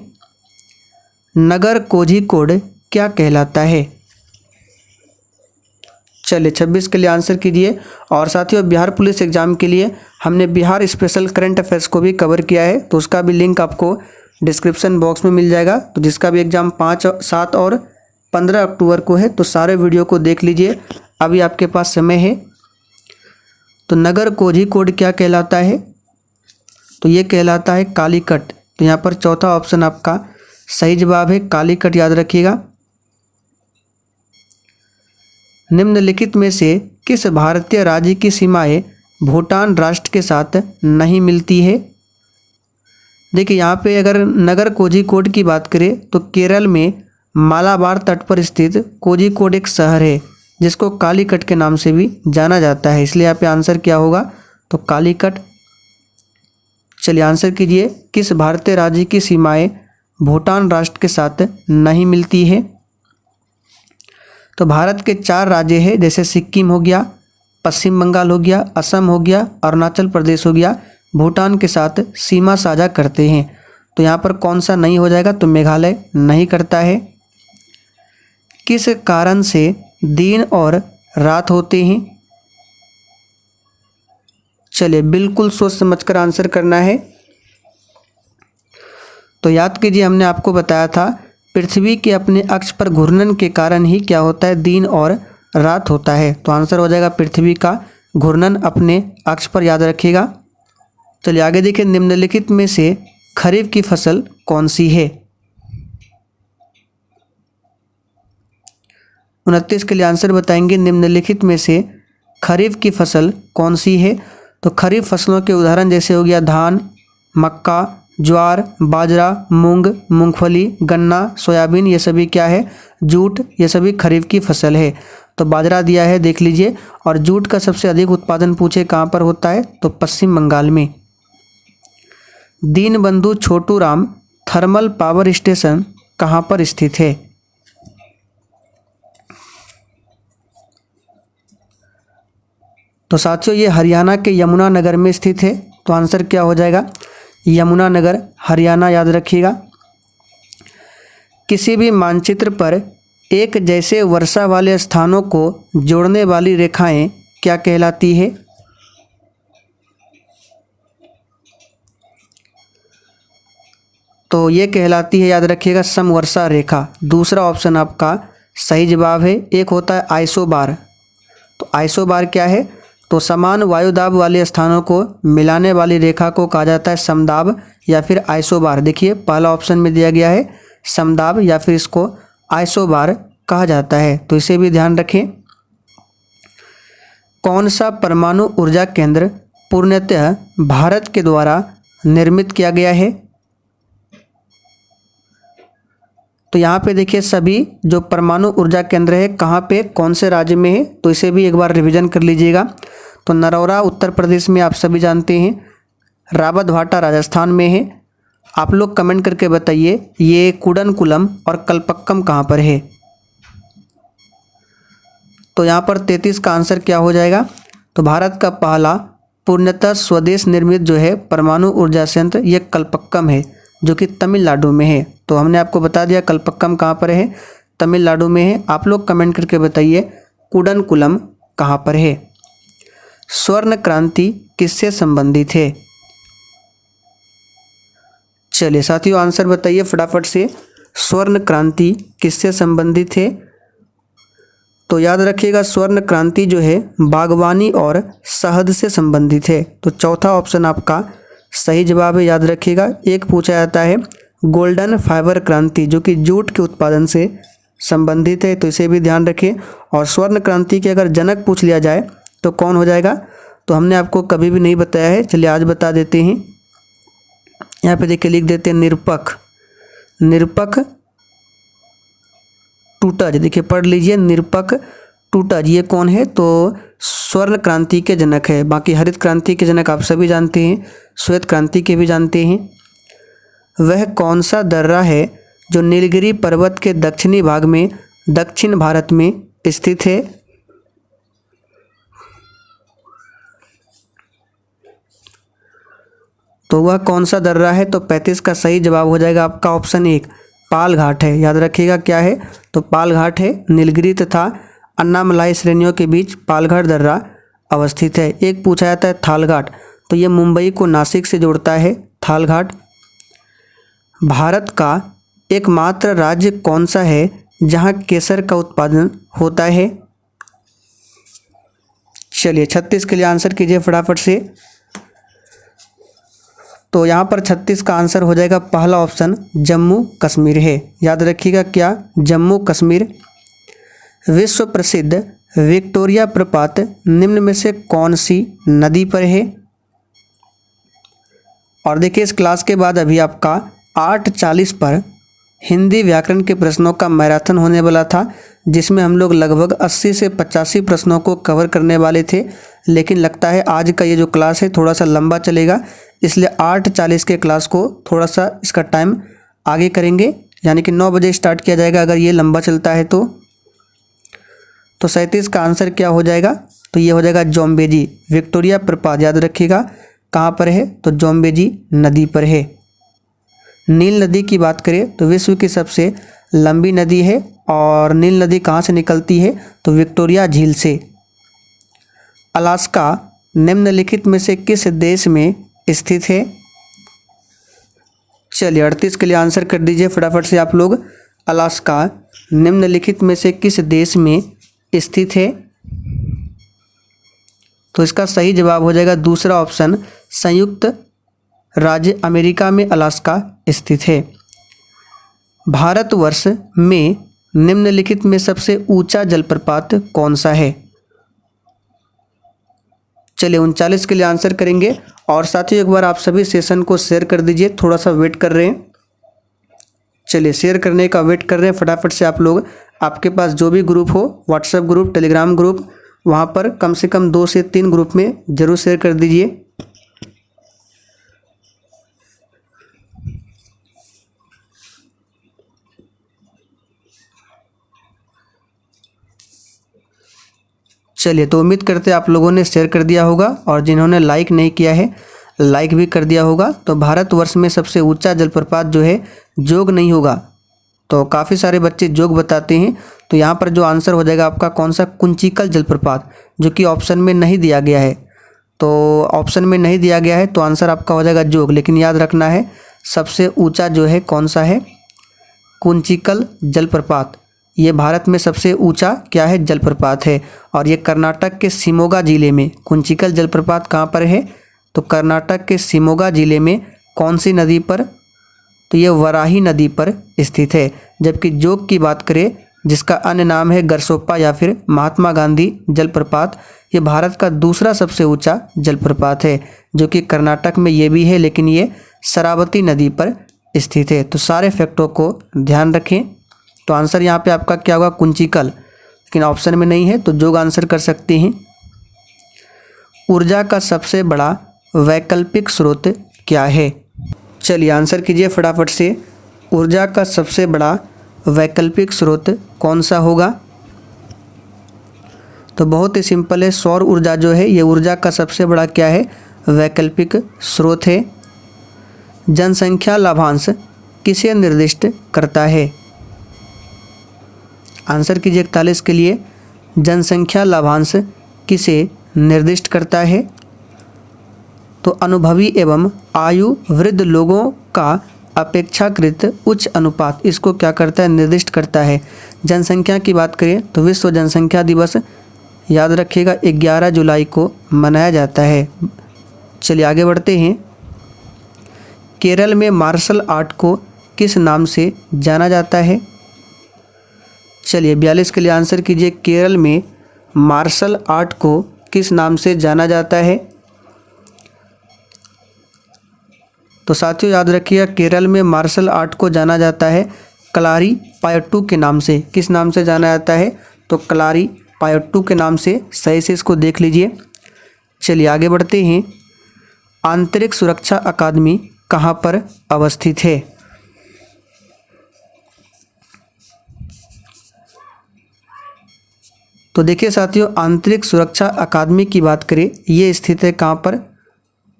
नगर कोझिकोड क्या कहलाता है? चलिए 26 के लिए आंसर कीजिए। और साथियों बिहार पुलिस एग्जाम के लिए हमने बिहार स्पेशल करंट अफेयर्स को भी कवर किया है तो उसका भी लिंक आपको डिस्क्रिप्शन बॉक्स में मिल जाएगा। तो जिसका भी एग्ज़ाम 5, 7 और 15 अक्टूबर को है। तो सारे वीडियो को देख लीजिए, अभी आपके पास समय है। तो नगर कोझिकोड क्या कहलाता है? तो ये कहलाता है कालीकट। तो यहाँ पर चौथा ऑप्शन आपका सही जवाब है, कालीकट, याद रखिएगा। निम्नलिखित में से किस भारतीय राज्य की सीमाएं भूटान राष्ट्र के साथ नहीं मिलती है? देखिए यहाँ पे अगर नगर कोझिकोड की बात करें तो केरल में मालाबार तट पर स्थित कोझिकोड एक शहर है जिसको कालीकट के नाम से भी जाना जाता है, इसलिए यहाँ पे आंसर क्या होगा? तो कालीकट। चलिए आंसर कीजिए, किस भारतीय राज्य की सीमाएं भूटान राष्ट्र के साथ नहीं मिलती है? तो भारत के 4 राज्य हैं, जैसे सिक्किम हो गया, पश्चिम बंगाल हो गया, असम हो गया, अरुणाचल प्रदेश हो गया, भूटान के साथ सीमा साझा करते हैं। तो यहाँ पर कौन सा नहीं हो जाएगा? तो मेघालय नहीं करता है। किस कारण से दिन और रात होते हैं? चलिए बिल्कुल सोच समझकर आंसर करना है। तो याद कीजिए, हमने आपको बताया था पृथ्वी के अपने अक्ष पर घूर्णन के कारण ही क्या होता है? दिन और रात होता है। तो आंसर हो जाएगा पृथ्वी का घूर्णन अपने अक्ष पर, याद रखिएगा। चलिए आगे देखिए, निम्नलिखित में से खरीफ की फसल कौन सी है? 29 के लिए आंसर बताएंगे, निम्नलिखित में से खरीफ की फसल कौन सी है? तो खरीफ फसलों के उदाहरण जैसे हो गया धान, मक्का, ज्वार, बाजरा, मूंग, मूंगफली, गन्ना, सोयाबीन, ये सभी क्या है? जूट, ये सभी खरीफ की फसल है। तो बाजरा दिया है, देख लीजिए। और जूट का सबसे अधिक उत्पादन पूछे कहाँ पर होता है? तो पश्चिम बंगाल में। Deenbandhu Chhoturam thermal power station कहाँ पर स्थित है? तो साथियों ये हरियाणा के यमुनानगर में स्थित है। तो आंसर क्या हो जाएगा? यमुनानगर, हरियाणा, याद रखिएगा। किसी भी मानचित्र पर एक जैसे वर्षा वाले स्थानों को जोड़ने वाली रेखाएं क्या कहलाती है? तो ये कहलाती है, याद रखिएगा, समवर्षा रेखा। दूसरा ऑप्शन आपका सही जवाब है। एक होता है आइसोबार। तो आइसोबार क्या है? तो समान वायुदाब वाले स्थानों को मिलाने वाली रेखा को कहा जाता है समदाब या फिर आइसोबार। देखिए पहला ऑप्शन में दिया गया है समदाब या फिर इसको आइसोबार कहा जाता है, तो इसे भी ध्यान रखें। कौन सा परमाणु ऊर्जा केंद्र पूर्णतः भारत के द्वारा निर्मित किया गया है? तो यहाँ पे देखिए सभी जो परमाणु ऊर्जा केंद्र है कहाँ पे, कौन से राज्य में है, तो इसे भी एक बार रिवीजन कर लीजिएगा। तो नरौरा उत्तर प्रदेश में आप सभी जानते हैं, रावत भाटा राजस्थान में है। आप लोग कमेंट करके बताइए ये कुडनकुलम और कलपक्कम कहाँ पर है। तो यहाँ पर 33 का आंसर क्या हो जाएगा? तो भारत का पहला पूर्णतः स्वदेश निर्मित जो है परमाणु ऊर्जा संयंत्र ये कलपक्कम है, जो कि तमिलनाडु में है। तो हमने आपको बता दिया कलपक्कम कहाँ पर है, तमिलनाडु में है। आप लोग कमेंट करके बताइए कुडनकुलम कहाँ पर है। स्वर्ण क्रांति किससे संबंधित है? चलिए साथियों आंसर बताइए फटाफट से, स्वर्ण क्रांति किससे संबंधित है? तो याद रखिएगा स्वर्ण क्रांति जो है बागवानी और शहद से संबंधित है। तो चौथा ऑप्शन आपका सही जवाब है, याद रखिएगा। एक पूछा जाता है गोल्डन फाइबर क्रांति जो कि जूट के उत्पादन से संबंधित है, तो इसे भी ध्यान रखें। और स्वर्ण क्रांति के अगर जनक पूछ लिया जाए तो कौन हो जाएगा? तो हमने आपको कभी भी नहीं बताया है, चलिए आज बता देते हैं। यहाँ पे देखिए लिख देते हैं निरपक, निरपक टूटज। देखिए पढ़ लीजिए निरपक टूटज, ये कौन है? तो स्वर्ण क्रांति के जनक है। बाकी हरित क्रांति के जनक आप सभी जानते हैं, श्वेत क्रांति के भी जानते हैं। वह कौन सा दर्रा है जो नीलगिरी पर्वत के दक्षिणी भाग में दक्षिण भारत में स्थित है? तो वह कौन सा दर्रा है? तो 35 का सही जवाब हो जाएगा आपका ऑप्शन 1 पाल घाट है। याद रखिएगा क्या है? तो पाल घाट है। नीलगिरी तथा अन्नामलाई श्रेणियों के बीच पालघाट दर्रा अवस्थित है। एक पूछा जाता है थालघाट, तो ये मुंबई को नासिक से जोड़ता है थालघाट। भारत का एकमात्र राज्य कौन सा है जहाँ केसर का उत्पादन होता है? चलिए 36 के लिए आंसर कीजिए फटाफट से। तो यहाँ पर 36 का आंसर हो जाएगा पहला ऑप्शन जम्मू कश्मीर है। याद रखिएगा क्या? जम्मू कश्मीर। विश्व प्रसिद्ध विक्टोरिया प्रपात निम्न में से कौन सी नदी पर है? और देखिए इस क्लास के बाद अभी आपका 8:40 पर हिंदी व्याकरण के प्रश्नों का मैराथन होने वाला था, जिसमें हम लोग लगभग 80 से 85 प्रश्नों को कवर करने वाले थे। लेकिन लगता है आज का ये जो क्लास है थोड़ा सा लंबा चलेगा, इसलिए 8:40 के क्लास को थोड़ा सा इसका टाइम आगे करेंगे, यानी कि 9 बजे स्टार्ट किया जाएगा अगर ये लंबा चलता है तो। 37 का आंसर क्या हो जाएगा? तो ये हो जाएगा जोम्बेजी। विक्टोरिया प्रपात याद रखिएगा कहाँ पर है? तो जोम्बेजी नदी पर है। नील नदी की बात करें तो विश्व की सबसे लंबी नदी है, और नील नदी कहाँ से निकलती है? तो विक्टोरिया झील से। अलास्का निम्नलिखित में से किस देश में स्थित है? चलिए 38 के लिए आंसर कर दीजिए फटाफट से आप लोग। अलास्का निम्नलिखित में से किस देश में स्थित है? तो इसका सही जवाब हो जाएगा दूसरा ऑप्शन संयुक्त राज्य अमेरिका में अलास्का स्थित है। भारतवर्ष में निम्नलिखित में सबसे ऊंचा जलप्रपात कौन सा है? चलिए 39 के लिए आंसर करेंगे। और साथियों एक बार आप सभी सेशन को शेयर कर दीजिए, थोड़ा सा वेट कर रहे हैं। चलिए शेयर करने का वेट कर रहे हैं फटाफट से आप लोग। आपके पास जो भी ग्रुप हो, व्हाट्सएप ग्रुप, टेलीग्राम ग्रुप, वहाँ पर कम से कम 2 से 3 ग्रुप में ज़रूर शेयर कर दीजिए। चलिए तो उम्मीद करते हैं आप लोगों ने शेयर कर दिया होगा, और जिन्होंने लाइक नहीं किया है लाइक भी कर दिया होगा। तो भारतवर्ष में सबसे ऊंचा जलप्रपात जो है जोग नहीं होगा। तो काफ़ी सारे बच्चे जोग बताते हैं, तो यहाँ पर जो आंसर हो जाएगा आपका कौन सा? कुंचिकल जलप्रपात, जो कि ऑप्शन में नहीं दिया गया है। तो ऑप्शन में नहीं दिया गया है तो आंसर आपका हो जाएगा जोग। लेकिन याद रखना है सबसे ऊंचा जो है कौन सा है? कुंचिकल जलप्रपात। ये भारत में सबसे ऊंचा क्या है? जलप्रपात है। और ये कर्नाटक के शिमोगा जिले में कुंचिकल जलप्रपात कहाँ पर है? तो कर्नाटक के शिमोगा जिले में कौन सी नदी पर? तो ये वराही नदी पर स्थित है। जबकि जोग की बात करें, जिसका अन्य नाम है गरसोप्पा या फिर महात्मा गांधी जलप्रपात, ये भारत का दूसरा सबसे ऊंचा जलप्रपात है, जो कि कर्नाटक में ये भी है, लेकिन ये शरावती नदी पर स्थित है। तो सारे फैक्टों को ध्यान रखें। तो आंसर यहाँ पे आपका क्या होगा? कुंचिकल। लेकिन ऑप्शन में नहीं है तो जोग आंसर कर सकते हैं। ऊर्जा का सबसे बड़ा वैकल्पिक स्रोत क्या है? चलिए आंसर कीजिए फटाफट से। ऊर्जा का सबसे बड़ा वैकल्पिक स्रोत कौन सा होगा? तो बहुत ही सिंपल है, सौर ऊर्जा जो है ये ऊर्जा का सबसे बड़ा क्या है? वैकल्पिक स्रोत है। जनसंख्या लाभांश किसे निर्दिष्ट करता है? आंसर कीजिए 41 के लिए। जनसंख्या लाभांश किसे निर्दिष्ट करता है? तो अनुभवी एवं आयु वृद्ध लोगों का अपेक्षाकृत उच्च अनुपात इसको क्या करता है? निर्दिष्ट करता है। जनसंख्या की बात करें तो विश्व जनसंख्या दिवस याद रखिएगा 11 जुलाई को मनाया जाता है। चलिए आगे बढ़ते हैं। केरल में मार्शल आर्ट को किस नाम से जाना जाता है? चलिए 42 के लिए आंसर कीजिए। केरल में मार्शल आर्ट को किस नाम से जाना जाता है? तो साथियों याद रखिए केरल में मार्शल आर्ट को जाना जाता है कलारी पायट्टू के नाम से। किस नाम से जाना जाता है? तो कलारी पायट्टू के नाम से। सही से इसको देख लीजिए। चलिए आगे बढ़ते हैं। आंतरिक सुरक्षा अकादमी कहाँ पर अवस्थित है? तो देखिए साथियों आंतरिक सुरक्षा अकादमी की बात करें, ये स्थित है कहाँ पर?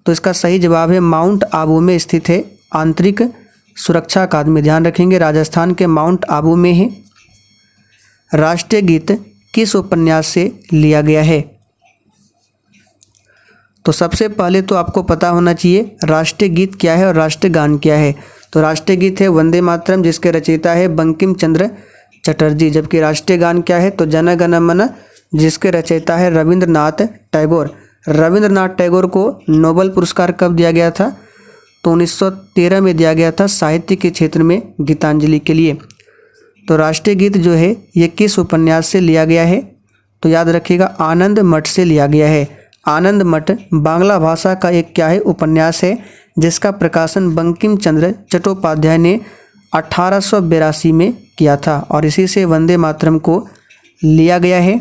तो इसका सही जवाब है माउंट आबू में स्थित है आंतरिक सुरक्षा अकादमी। ध्यान रखेंगे राजस्थान के माउंट आबू में है। राष्ट्रीय गीत किस उपन्यास से लिया गया है? तो सबसे पहले तो आपको पता होना चाहिए राष्ट्रीय गीत क्या है और राष्ट्रीय गान क्या है। तो राष्ट्रीय गीत है वंदे मातरम, जिसके रचयिता है बंकिम चंद्र चटर्जी। जबकि राष्ट्रीय गान क्या है, तो जन गण मन, जिसके रचयिता है रविंद्रनाथ टैगोर। रविंद्रनाथ टैगोर को नोबेल पुरस्कार कब दिया गया था, तो 1913 में दिया गया था साहित्य के क्षेत्र में गीतांजलि के लिए। तो राष्ट्रीय गीत जो है ये किस उपन्यास से लिया गया है, तो याद रखिएगा आनंद मठ से लिया गया है। आनंद मठ बांग्ला भाषा का एक क्या है, उपन्यास है, जिसका प्रकाशन बंकिम चंद्र चट्टोपाध्याय ने 1882 में किया था और इसी से वंदे मातरम को लिया गया है।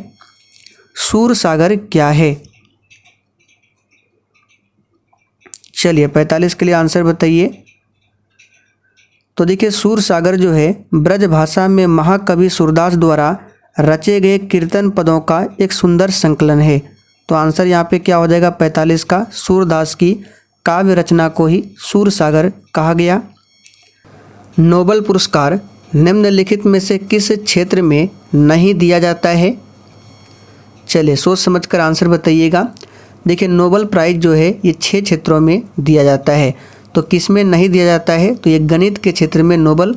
सूर सागर क्या है, चलिए 45 के लिए आंसर बताइए। तो देखिए सूर सागर जो है ब्रज भाषा में महाकवि सूरदास द्वारा रचे गए कीर्तन पदों का एक सुंदर संकलन है। तो आंसर यहाँ पे क्या हो जाएगा 45 का, सूरदास की काव्य रचना को ही सूर सागर कहा गया। नोबेल पुरस्कार निम्नलिखित में से किस क्षेत्र में नहीं दिया जाता है, चलिए सोच समझकर आंसर बताइएगा। देखिए नोबेल प्राइज़ जो है ये 6 क्षेत्रों में दिया जाता है। तो किस में नहीं दिया जाता है, तो ये गणित के क्षेत्र में नोबेल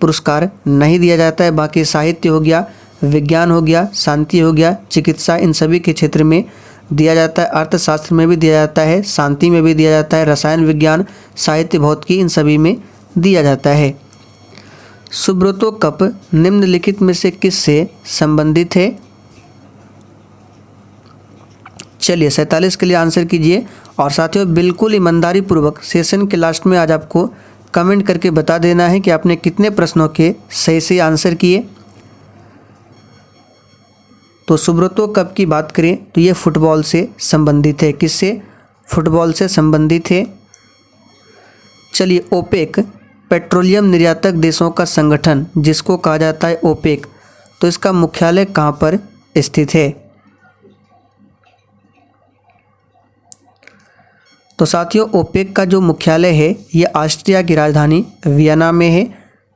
पुरस्कार नहीं दिया जाता है। बाकी साहित्य हो गया, विज्ञान हो गया, शांति हो गया, चिकित्सा, इन सभी के क्षेत्र में दिया जाता है। अर्थशास्त्र में भी दिया जाता है, शांति में भी दिया जाता है, रसायन विज्ञान, साहित्य, भौतिकी, इन सभी में दिया जाता है। सुब्रतो कप निम्नलिखित में से किससे संबंधित है, चलिए 47 के लिए आंसर कीजिए। और साथियों बिल्कुल ईमानदारी पूर्वक सेशन के लास्ट में आज आपको कमेंट करके बता देना है कि आपने कितने प्रश्नों के सही से आंसर किए। तो सुब्रतो कप की बात करें तो ये फुटबॉल से संबंधित है, किससे, फुटबॉल से संबंधित है। चलिए ओपेक पेट्रोलियम निर्यातक देशों का संगठन जिसको कहा जाता है ओपेक, तो इसका मुख्यालय कहाँ पर स्थित है, तो साथियों ओपेक का जो मुख्यालय है ये ऑस्ट्रिया की राजधानी वियना में है।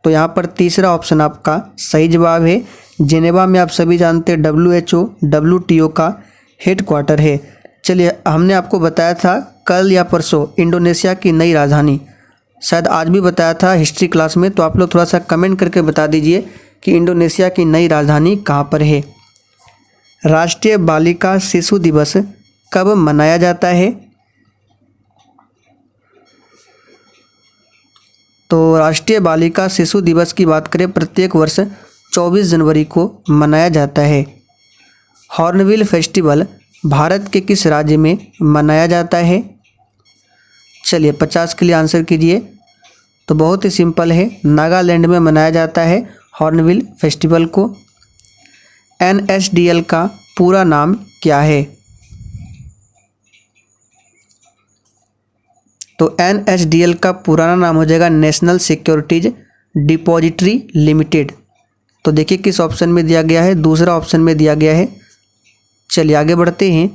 तो यहाँ पर तीसरा ऑप्शन आपका सही जवाब है। जिनेवा में आप सभी जानते हैं WHO WTO का हेडक्वार्टर है। चलिए हमने आपको बताया था कल या परसों इंडोनेशिया की नई राजधानी, शायद आज भी बताया था हिस्ट्री क्लास में, तो आप लोग थोड़ा सा कमेंट करके बता दीजिए कि इंडोनेशिया की नई राजधानी कहाँ पर है। राष्ट्रीय बालिका शिशु दिवस कब मनाया जाता है, तो राष्ट्रीय बालिका शिशु दिवस की बात करें प्रत्येक वर्ष 24 जनवरी को मनाया जाता है। हॉर्नबिल फेस्टिवल भारत के किस राज्य में मनाया जाता है, चलिए 50 के लिए आंसर कीजिए। तो बहुत ही सिंपल है, नागालैंड में मनाया जाता है हॉर्नबिल फेस्टिवल को। NSDL का पूरा नाम क्या है, तो NSDL का पुराना नाम हो जाएगा नेशनल सिक्योरिटीज डिपॉजिटरी लिमिटेड। तो देखिए किस ऑप्शन में दिया गया है, दूसरा ऑप्शन में दिया गया है। चलिए आगे बढ़ते हैं।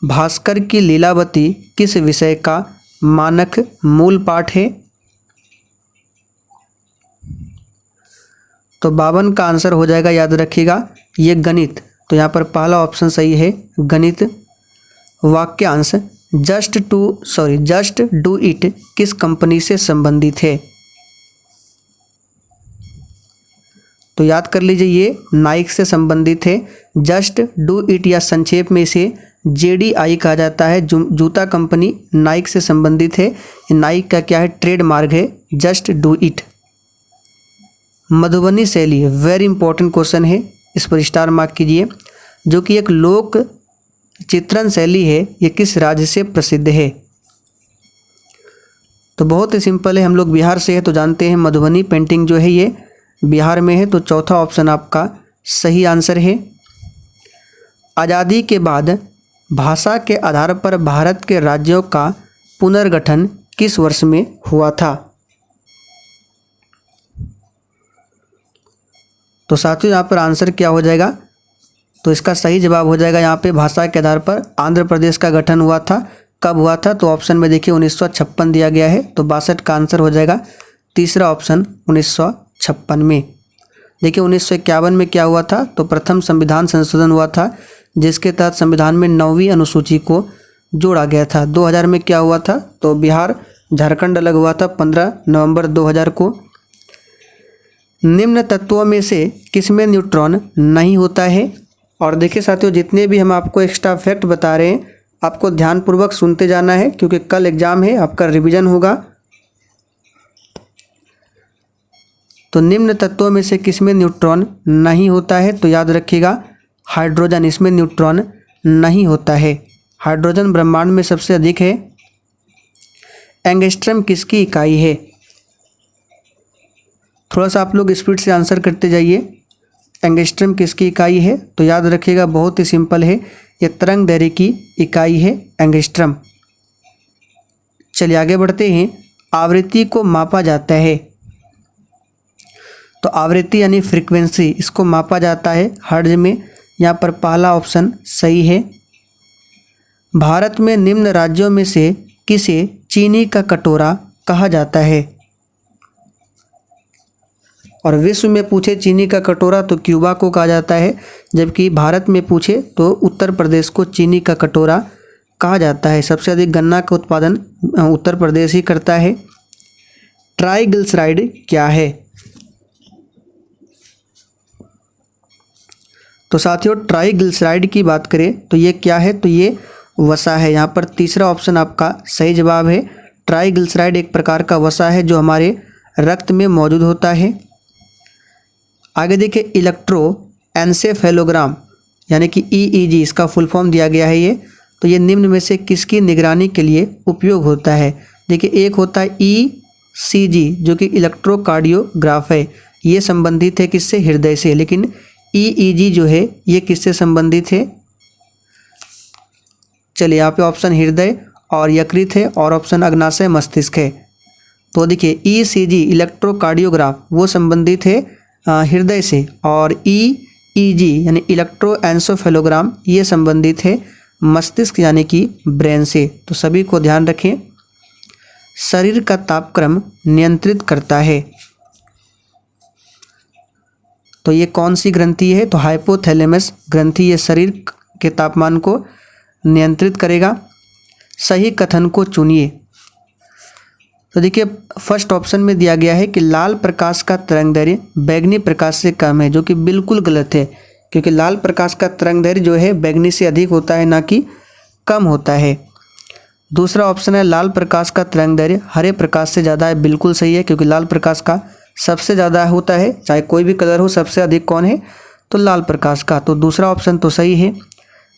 भास्कर की लीलावती किस विषय का मानक मूल पाठ है, तो 52 का आंसर हो जाएगा, याद रखिएगा ये गणित। तो यहाँ पर पहला ऑप्शन सही है गणित। वाक्यांश जस्ट डू इट किस कंपनी से संबंधित है, तो याद कर लीजिए ये नाइक से संबंधित है। जस्ट डू इट या संक्षेप में इसे JDI कहा जाता है। जूता कंपनी नाइक से संबंधित है। नाइक का क्या है, ट्रेडमार्क है जस्ट डू इट। मधुबनी शैली वेरी इंपॉर्टेंट क्वेश्चन है, इस पर स्टार मार्क कीजिए। जो कि एक लोक चित्रण शैली है, ये किस राज्य से प्रसिद्ध है, तो बहुत ही सिंपल है, हम लोग बिहार से है तो जानते हैं मधुबनी पेंटिंग जो है ये बिहार में है। तो चौथा ऑप्शन आपका सही आंसर है। आज़ादी के बाद भाषा के आधार पर भारत के राज्यों का पुनर्गठन किस वर्ष में हुआ था, तो साथियों यहाँ पर आंसर क्या हो जाएगा, तो इसका सही जवाब हो जाएगा यहाँ पे भाषा के आधार पर आंध्र प्रदेश का गठन हुआ था। कब हुआ था, तो ऑप्शन में देखिए 1956 दिया गया है। तो 62 का आंसर हो जाएगा तीसरा ऑप्शन 1956 में। देखिए 1951 में क्या हुआ था, तो प्रथम संविधान संशोधन हुआ था जिसके तहत संविधान में 9वीं अनुसूची को जोड़ा गया था। 2000 में क्या हुआ था, तो बिहार झारखंड अलग हुआ था 15 नवंबर 2000 को। निम्न तत्वों में से किसमें न्यूट्रॉन नहीं होता है। और देखिए साथियों, जितने भी हम आपको एक्स्ट्रा फैक्ट बता रहे हैं आपको ध्यानपूर्वक सुनते जाना है, क्योंकि कल एग्जाम है, आपका रिवीजन होगा। तो निम्न तत्वों में से किसमें न्यूट्रॉन नहीं होता है, तो याद रखिएगा हाइड्रोजन, इसमें न्यूट्रॉन नहीं होता है। हाइड्रोजन ब्रह्मांड में सबसे अधिक है। एंगस्ट्रम किसकी इकाई है। थोड़ा सा आप लोग स्पीड से आंसर करते जाइए। एंगस्ट्रम किसकी इकाई है, तो याद रखिएगा बहुत ही सिंपल है, ये तरंग दैर्घ्य की इकाई है एंगस्ट्रम। चलिए आगे बढ़ते हैं। आवृत्ति को मापा जाता है, तो आवृत्ति यानी फ्रीक्वेंसी, इसको मापा जाता है हर्ट्ज में। यहाँ पर पहला ऑप्शन सही है। भारत में निम्न राज्यों में से किसे चीनी का कटोरा कहा जाता है। और विश्व में पूछे चीनी का कटोरा तो क्यूबा को कहा जाता है, जबकि भारत में पूछे तो उत्तर प्रदेश को चीनी का कटोरा कहा जाता है। सबसे अधिक गन्ना का उत्पादन उत्तर प्रदेश ही करता है। ट्राइग्लिसराइड क्या है। तो साथियों ट्राइग्लिसराइड की बात करें तो ये क्या है, तो ये वसा है। यहाँ पर तीसरा ऑप्शन आपका सही जवाब है। ट्राइग्लिसराइड एक प्रकार का वसा है जो हमारे रक्त में मौजूद होता है। आगे देखिए, इलेक्ट्रोएन्सेफेलोग्राम यानी कि EEG, इसका फुल फॉर्म दिया गया है ये। तो ये निम्न में से किसकी निगरानी के लिए उपयोग होता है। देखिए, एक होता है ECG जो कि इलेक्ट्रोकार्डियोग्राफ है, ये संबंधित है किससे, हृदय से। लेकिन EEG जो है ये किससे संबंधित है। चलिए यहाँ पे ऑप्शन हृदय और यकृत है और ऑप्शन अग्नाशय मस्तिष्क है। तो देखिए ECG इलेक्ट्रोकार्डियोग्राफ वो संबंधित है हृदय से, और EEG यानी इलेक्ट्रोएन्सेफेलोग्राम ये संबंधित है मस्तिष्क यानी कि ब्रेन से। तो सभी को ध्यान रखें। शरीर का तापक्रम नियंत्रित करता है, तो ये कौन सी ग्रंथि है, तो हाइपोथैलेमस ग्रंथि, ये शरीर के तापमान को नियंत्रित करेगा। सही कथन को चुनिए। तो देखिए फर्स्ट ऑप्शन में दिया गया है कि लाल प्रकाश का तरंगदैर्घ्य बैंगनी प्रकाश से कम है, जो कि बिल्कुल गलत है, क्योंकि लाल प्रकाश का तरंगदैर्घ्य जो है बैंगनी से अधिक होता है, ना कि कम होता है। दूसरा ऑप्शन है लाल प्रकाश का तरंगदैर्घ्य हरे प्रकाश से ज़्यादा है, बिल्कुल सही है, क्योंकि लाल प्रकाश का सबसे ज़्यादा होता है, चाहे कोई भी कलर हो, सबसे अधिक कौन है, तो लाल प्रकाश का। तो दूसरा ऑप्शन तो सही है।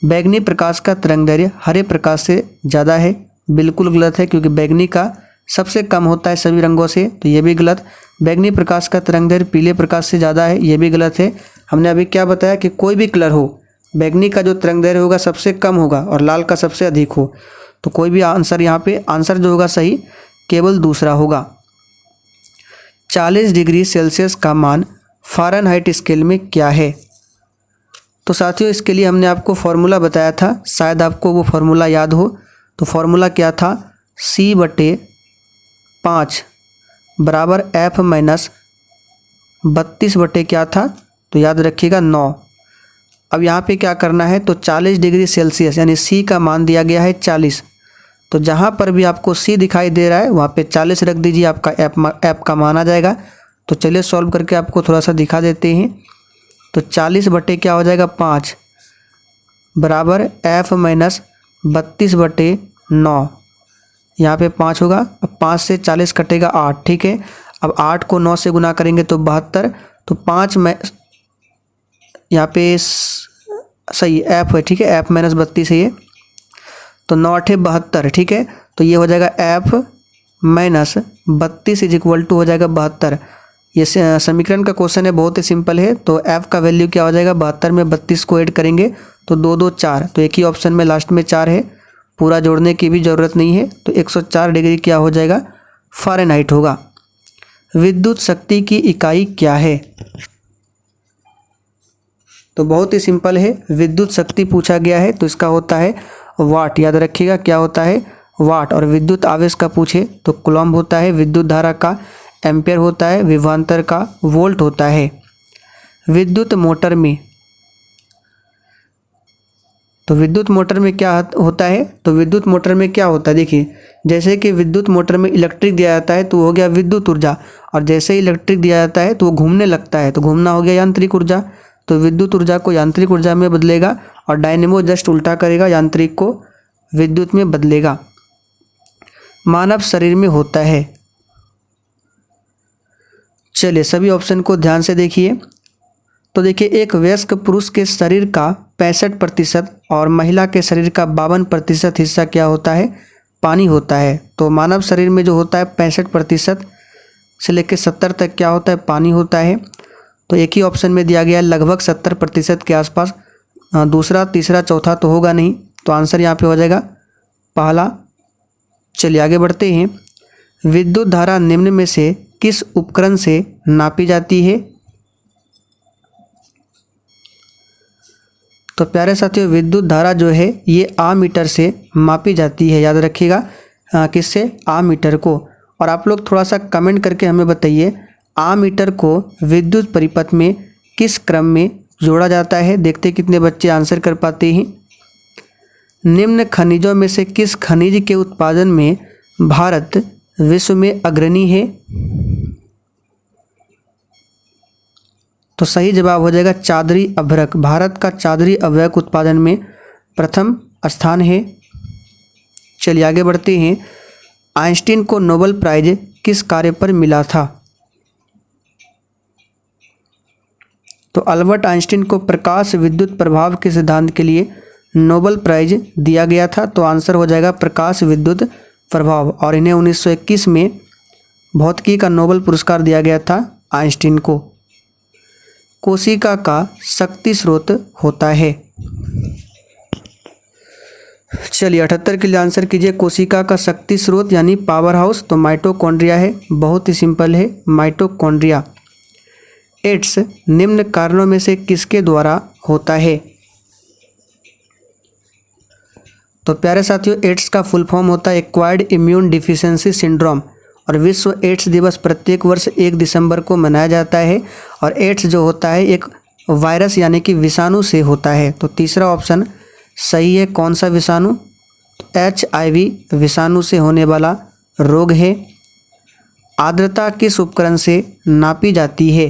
बैंगनी प्रकाश का तरंगदैर्घ्य हरे प्रकाश से ज़्यादा है, बिल्कुल गलत है, क्योंकि बैंगनी का सबसे कम होता है सभी रंगों से, तो ये भी गलत। बैंगनी प्रकाश का तरंगदैर्घ्य पीले प्रकाश से ज़्यादा है, ये भी गलत है। हमने अभी क्या बताया कि कोई भी कलर हो, बैंगनी का जो तरंगदैर्घ्य होगा सबसे कम होगा और लाल का सबसे अधिक हो, तो कोई भी आंसर यहाँ पे आंसर जो होगा सही केवल दूसरा होगा। 40 डिग्री सेल्सियस का मान फ़ारेनहाइट स्केल में क्या है। तो साथियों इसके लिए हमने आपको फॉर्मूला बताया था, शायद आपको वो फॉर्मूला याद हो। तो फॉर्मूला क्या था, C/5 बराबर F माइनस 32 बटे क्या था, तो याद रखिएगा 9। अब यहाँ पे क्या करना है, तो 40 डिग्री सेल्सियस यानी C का मान दिया गया है 40, तो जहाँ पर भी आपको C दिखाई दे रहा है वहाँ पे 40 रख दीजिए, आपका F का मान आ जाएगा। तो चलिए सॉल्व करके आपको थोड़ा सा दिखा देते हैं। तो 40 बटे क्या हो जाएगा 5 बराबर F माइनस 32 बटे 9, यहाँ पे 5 होगा। अब 5 से 40 कटेगा 8, ठीक है। अब 8 को 9 से गुना करेंगे तो 72, तो 5 में यहाँ पे सही F है, ठीक है, F माइनस 32 है ये, तो 9 8 72, ठीक है। तो ये हो जाएगा F minus 32 is equal to हो जाएगा 72। ये समीकरण का क्वेश्चन है, बहुत ही सिंपल है। तो F का वैल्यू क्या हो जाएगा, 72 में 32 को ऐड करेंगे तो 2 2 4, तो एक ही ऑप्शन में लास्ट में 4 है, पूरा जोड़ने की भी ज़रूरत नहीं है। तो 104 डिग्री क्या हो जाएगा, फ़ारेनहाइट होगा। विद्युत शक्ति की इकाई क्या है, तो बहुत ही सिंपल है, विद्युत शक्ति पूछा गया है तो इसका होता है वाट, याद रखिएगा क्या होता है वाट। और विद्युत आवेश का पूछे तो कूलम्ब होता है, विद्युत धारा का एम्पियर होता है, विभवांतर का वोल्ट होता है। विद्युत मोटर में तो विद्युत मोटर में क्या होता है, तो विद्युत मोटर में क्या होता है, देखिए जैसे कि विद्युत मोटर में इलेक्ट्रिक दिया जाता है तो वो हो गया विद्युत ऊर्जा, और जैसे ही इलेक्ट्रिक दिया जाता है तो वो घूमने लगता है तो घूमना हो गया यांत्रिक ऊर्जा। तो विद्युत ऊर्जा को यांत्रिक ऊर्जा में बदलेगा और डायनेमो जस्ट उल्टा करेगा, यांत्रिक को विद्युत में बदलेगा। मानव शरीर में होता है, चलिए सभी ऑप्शन को ध्यान से देखिए। तो देखिए एक वयस्क पुरुष के शरीर का 65% और महिला के शरीर का 52% हिस्सा क्या होता है, पानी होता है। तो मानव शरीर में जो होता है 65% से लेकर 70 तक क्या होता है, पानी होता है। तो एक ही ऑप्शन में दिया गया है लगभग 70% के आसपास, दूसरा तीसरा चौथा तो होगा नहीं, तो आंसर यहाँ पे हो जाएगा पहला। चलिए आगे बढ़ते हैं। विद्युत धारा निम्न में से किस उपकरण से नापी जाती है। तो प्यारे साथियों विद्युत धारा जो है ये आमीटर से मापी जाती है, याद रखिएगा किससे, आमीटर को। और आप लोग थोड़ा सा कमेंट करके हमें बताइए आमीटर को विद्युत परिपथ में किस क्रम में जोड़ा जाता है। देखते कितने बच्चे आंसर कर पाते हैं। निम्न खनिजों में से किस खनिज के उत्पादन में भारत विश्व में अग्रणी है। तो सही जवाब हो जाएगा चादरी अभ्रक। भारत का चादरी अभ्रक उत्पादन में प्रथम स्थान है। चलिए आगे बढ़ते हैं। आइंस्टीन को नोबेल प्राइज किस कार्य पर मिला था। तो अल्बर्ट आइंस्टीन को प्रकाश विद्युत प्रभाव के सिद्धांत के लिए नोबेल प्राइज दिया गया था। तो आंसर हो जाएगा प्रकाश विद्युत प्रभाव, और इन्हें 1921 में भौतिकी का नोबेल पुरस्कार दिया गया था आइंस्टीन को। कोशिका का शक्ति स्रोत होता है। चलिए 78 के लिए आंसर कीजिए। कोशिका का शक्ति स्रोत यानी पावर हाउस, तो माइटोकॉन्ड्रिया है, बहुत ही सिंपल है माइटोकॉन्ड्रिया। एड्स निम्न कारणों में से किसके द्वारा होता है। तो प्यारे साथियों एड्स का फुल फॉर्म होता है एक्वायर्ड इम्यून डिफिशियंसी सिंड्रोम, और विश्व एड्स दिवस प्रत्येक वर्ष 1 दिसंबर को मनाया जाता है। और एड्स जो होता है एक वायरस यानी कि विषाणु से होता है। तो तीसरा ऑप्शन सही है। कौन सा विषाणु, HIV विषाणु से होने वाला रोग है। आर्द्रता किस उपकरण से नापी जाती है।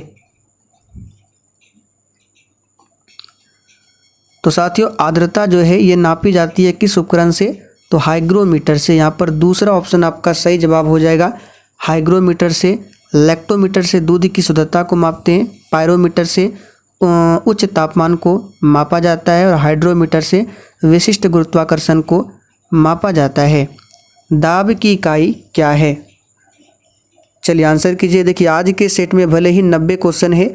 तो साथियों आर्द्रता जो है ये नापी जाती है किस उपकरण से, तो हाइग्रोमीटर से। यहाँ पर दूसरा ऑप्शन आपका सही जवाब हो जाएगा हाइग्रोमीटर से। लैक्टोमीटर से दूध की शुद्धता को मापते हैं, पायरोमीटर से उच्च तापमान को मापा जाता है, और हाइड्रोमीटर से विशिष्ट गुरुत्वाकर्षण को मापा जाता है। दाब की इकाई क्या है। चलिए आंसर कीजिए। देखिए आज के सेट में भले ही 90 क्वेश्चन है,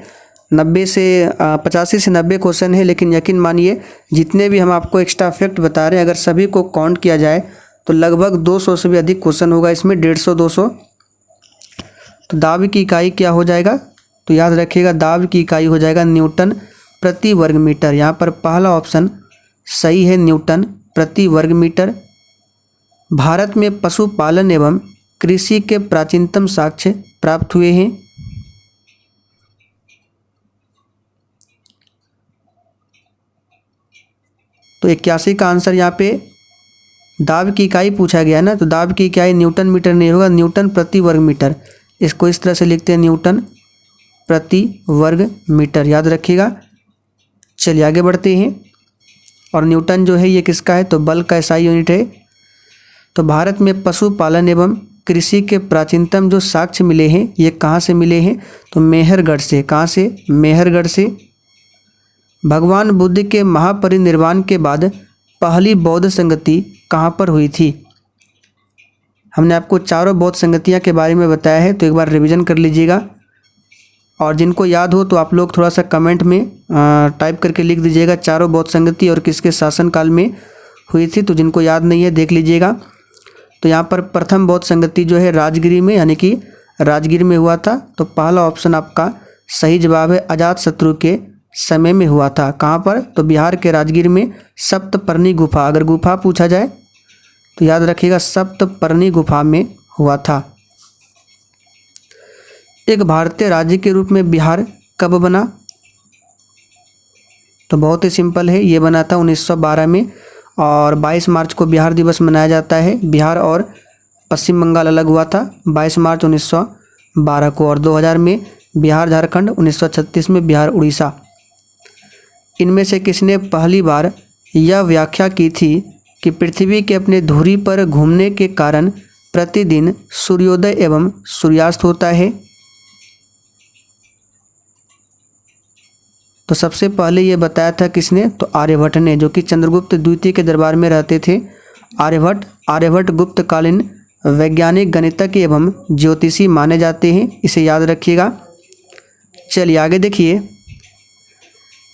85 से 90 क्वेश्चन है, लेकिन यकीन मानिए जितने भी हम आपको एक्स्ट्रा फैक्ट बता रहे हैं अगर सभी को काउंट किया जाए तो लगभग 200 से भी अधिक क्वेश्चन होगा इसमें, 150-200। तो दाब की इकाई क्या हो जाएगा, तो याद रखिएगा दाब की इकाई हो जाएगा न्यूटन प्रति वर्ग मीटर। यहाँ पर पहला ऑप्शन सही है, न्यूटन प्रति वर्ग मीटर। भारत में पशुपालन एवं कृषि के प्राचीनतम साक्ष्य प्राप्त हुए हैं। तो 81 का आंसर यहाँ पे दाब की इकाई पूछा गया ना, तो दाब की इकाई न्यूटन मीटर नहीं होगा, न्यूटन प्रति वर्ग मीटर। इसको इस तरह से लिखते हैं न्यूटन प्रति वर्ग मीटर, याद रखिएगा। चलिए आगे बढ़ते हैं। और न्यूटन जो है ये किसका है, तो बल का SI यूनिट है। तो भारत में पशुपालन एवं कृषि के प्राचीनतम जो साक्ष्य मिले हैं ये कहाँ से मिले हैं, तो मेहरगढ़ से। कहाँ से, मेहरगढ़ से। भगवान बुद्ध के महापरिनिर्वाण के बाद पहली बौद्ध संगति कहाँ पर हुई थी। हमने आपको चारों बौद्ध संगतियाँ के बारे में बताया है, तो एक बार रिवीजन कर लीजिएगा। और जिनको याद हो तो आप लोग थोड़ा सा कमेंट में टाइप करके लिख दीजिएगा चारों बौद्ध संगति और किसके शासनकाल में हुई थी। तो जिनको याद नहीं है देख लीजिएगा। तो यहाँ पर प्रथम बौद्ध संगति जो है राजगिरी में यानी कि राजगिर में हुआ था। तो पहला ऑप्शन आपका सही जवाब है, अजातशत्रु के समय में हुआ था। कहाँ पर, तो बिहार के राजगीर में सप्तपर्णी गुफा। अगर गुफा पूछा जाए तो याद रखिएगा सप्तपर्णी गुफा में हुआ था। एक भारतीय राज्य के रूप में बिहार कब बना। तो बहुत ही सिंपल है, ये बना था 1912 में। और 22 मार्च को बिहार दिवस मनाया जाता है। बिहार और पश्चिम बंगाल अलग हुआ था 22 मार्च 1912 को। और 2000 में बिहार झारखंड, 1936 में बिहार उड़ीसा। इनमें से किसने पहली बार यह व्याख्या की थी कि पृथ्वी के अपने धुरी पर घूमने के कारण प्रतिदिन सूर्योदय एवं सूर्यास्त होता है? तो सबसे पहले ये बताया था किसने? तो आर्यभट्ट ने, जो कि चंद्रगुप्त द्वितीय के दरबार में रहते थे। आर्यभट्ट गुप्तकालीन वैज्ञानिक, गणितज्ञ एवं ज्योतिषी माने जाते हैं, इसे याद रखिएगा। चलिए आगे देखिए,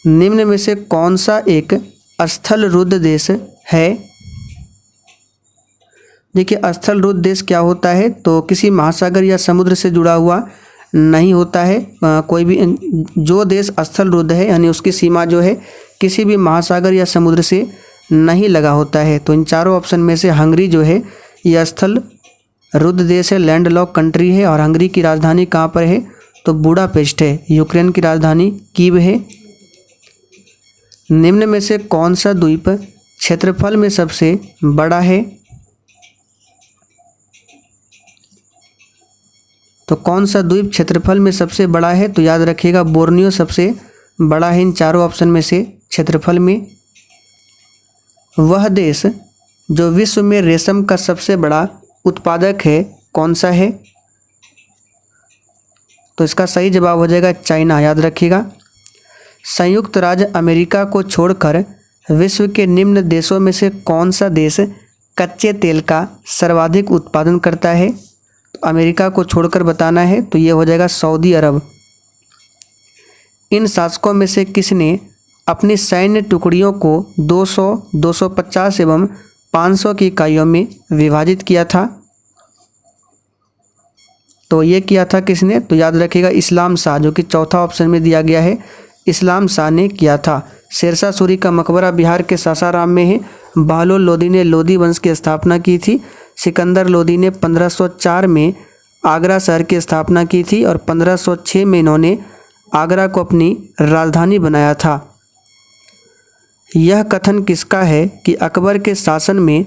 निम्न में से कौन सा एक स्थल रुद्ध देश है? देखिए स्थल रुद्ध देश क्या होता है? तो किसी महासागर या समुद्र से जुड़ा हुआ नहीं होता है। कोई भी जो देश स्थल रुद्ध है यानी उसकी सीमा जो है किसी भी महासागर या समुद्र से नहीं लगा होता है। तो इन चारों ऑप्शन में से हंगरी जो है यह स्थल रुद्ध देश है, लैंडलॉक कंट्री है। और हंगरी की राजधानी कहाँ पर है? तो बुडापेस्ट है। यूक्रेन की राजधानी कीव है। निम्न में से कौन सा द्वीप क्षेत्रफल में सबसे बड़ा है? तो कौन सा द्वीप क्षेत्रफल में सबसे बड़ा है? तो याद रखिएगा बोर्नियो सबसे बड़ा है इन चारों ऑप्शन में से क्षेत्रफल में। वह देश जो विश्व में रेशम का सबसे बड़ा उत्पादक है कौन सा है? तो इसका सही जवाब हो जाएगा चाइना, याद रखिएगा। संयुक्त राज्य अमेरिका को छोड़कर विश्व के निम्न देशों में से कौन सा देश कच्चे तेल का सर्वाधिक उत्पादन करता है? तो अमेरिका को छोड़कर बताना है, तो ये हो जाएगा सऊदी अरब। इन शासकों में से किसने अपनी सैन्य टुकड़ियों को 200, 250 एवं 500 की इकाइयों में विभाजित किया था? तो ये किया था किसने? तो याद रखिएगा इस्लाम शाह, जो कि चौथा ऑप्शन में दिया गया है, इस्लाम शाह ने किया था। शेरशाह सूरी का मकबरा बिहार के सासाराम में है। बहलोल लोदी ने लोदी वंश की स्थापना की थी। सिकंदर लोदी ने 1504 में आगरा शहर की स्थापना की थी और 1506 में इन्होंने आगरा को अपनी राजधानी बनाया था। यह कथन किसका है कि अकबर के शासन में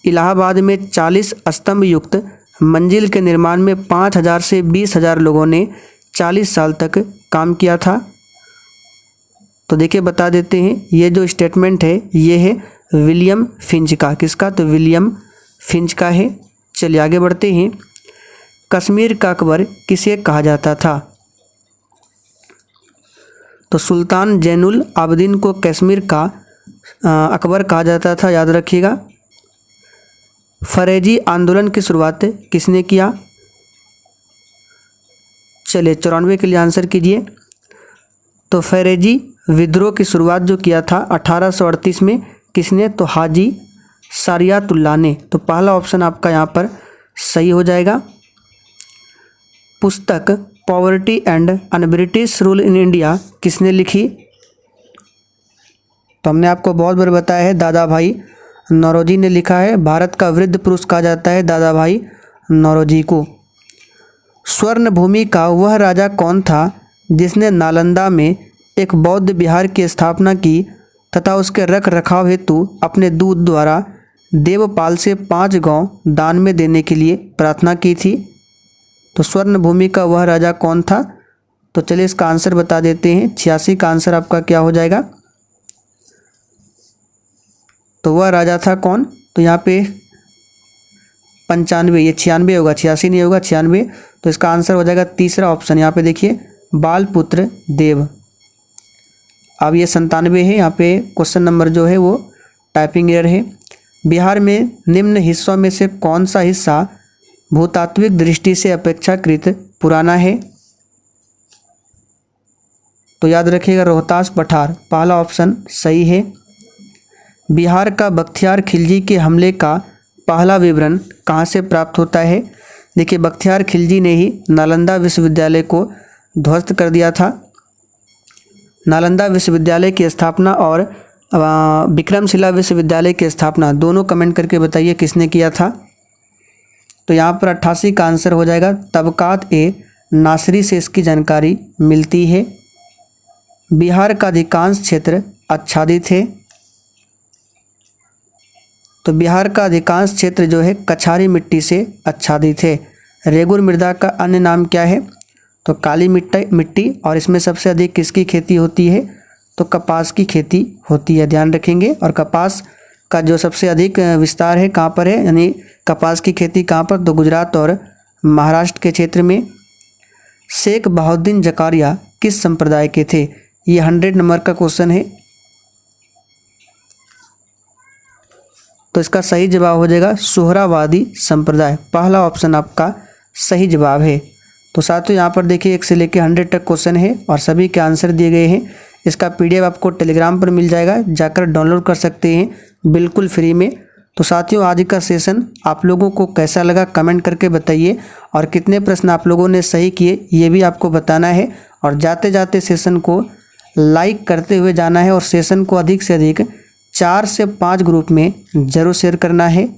इलाहाबाद में 40 स्तंभ युक्त मंजिल के निर्माण में 5000 से 20,000 लोगों ने 40 साल तक काम किया था? तो देखिए बता देते हैं, ये जो स्टेटमेंट है ये है विलियम फिंच का। किसका? तो विलियम फिंच का है। चलिए आगे बढ़ते हैं। कश्मीर का अकबर किसे कहा जाता था? तो सुल्तान जैनुल आबदीन को कश्मीर का अकबर कहा जाता था, याद रखिएगा। फरेजी आंदोलन की शुरुआत किसने किया? चलिए 94 के लिए आंसर कीजिए। तो फरेजी विद्रोह की शुरुआत जो किया था 1838 में किसने? तो हाजी सारियातुल्लाह ने। तो पहला ऑप्शन आपका यहाँ पर सही हो जाएगा। पुस्तक poverty and un British rule in India किसने लिखी? तो हमने आपको बहुत बार बताया है दादा भाई नौरोजी ने लिखा है। भारत का वृद्ध पुरुष कहा जाता है दादा भाई नौरोजी को। स्वर्ण भूमि का वह राजा कौन था जिसने नालंदा में एक बौद्ध विहार की स्थापना की तथा उसके रख रखाव हेतु अपने दूत द्वारा देवपाल से 5 गांव दान में देने के लिए प्रार्थना की थी? तो स्वर्ण भूमि का वह राजा कौन था? तो चलिए इसका आंसर बता देते हैं। 86 का आंसर आपका क्या हो जाएगा? तो वह राजा था कौन? तो यहाँ पे 95, ये 96 होगा, 86 नहीं होगा, 96। तो इसका आंसर हो जाएगा तीसरा ऑप्शन। यहाँ पे देखिए बालपुत्र देव। अब ये 97 है। यहाँ पे क्वेश्चन नंबर जो है वो टाइपिंग एरर है। बिहार में निम्न हिस्सों में से कौन सा हिस्सा भूतात्विक दृष्टि से अपेक्षाकृत पुराना है? तो याद रखिएगा रोहतास पठार, पहला ऑप्शन सही है। बिहार का बख्तियार खिलजी के हमले का पहला विवरण कहाँ से प्राप्त होता है? देखिए बख्तियार खिलजी ने ही नालंदा विश्वविद्यालय को ध्वस्त कर दिया था। नालंदा विश्वविद्यालय की स्थापना और विक्रमशिला विश्वविद्यालय की स्थापना दोनों कमेंट करके बताइए किसने किया था। तो यहाँ पर 88 का आंसर हो जाएगा। तबकात ए नासरी से इसकी जानकारी मिलती है। बिहार का अधिकांश क्षेत्र आच्छादित है। तो बिहार का अधिकांश क्षेत्र जो है कछारी मिट्टी से आच्छादित है। रेगुर मृदा का अन्य नाम क्या है? तो काली मिट्टी। और इसमें सबसे अधिक किसकी खेती होती है? तो कपास की खेती होती है, ध्यान रखेंगे। और कपास का जो सबसे अधिक विस्तार है कहाँ पर है, यानी कपास की खेती कहाँ पर? तो गुजरात और महाराष्ट्र के क्षेत्र में। शेख बहाउद्दीन जकारिया किस संप्रदाय के थे? ये 100 नंबर का क्वेश्चन है। तो इसका सही जवाब हो जाएगा सोहरावादी संप्रदाय। पहला ऑप्शन आपका सही जवाब है। तो साथियों यहाँ पर देखिए 1 से लेकर 100 तक क्वेश्चन है और सभी के आंसर दिए गए हैं। इसका पीडीएफ आपको टेलीग्राम पर मिल जाएगा, जाकर डाउनलोड कर सकते हैं बिल्कुल फ्री में। तो साथियों आज का सेशन आप लोगों को कैसा लगा कमेंट करके बताइए, और कितने प्रश्न आप लोगों ने सही किए ये भी आपको बताना है। और जाते जाते सेशन को लाइक करते हुए जाना है, और सेशन को अधिक से अधिक 4 से 5 ग्रुप में ज़रूर शेयर करना है।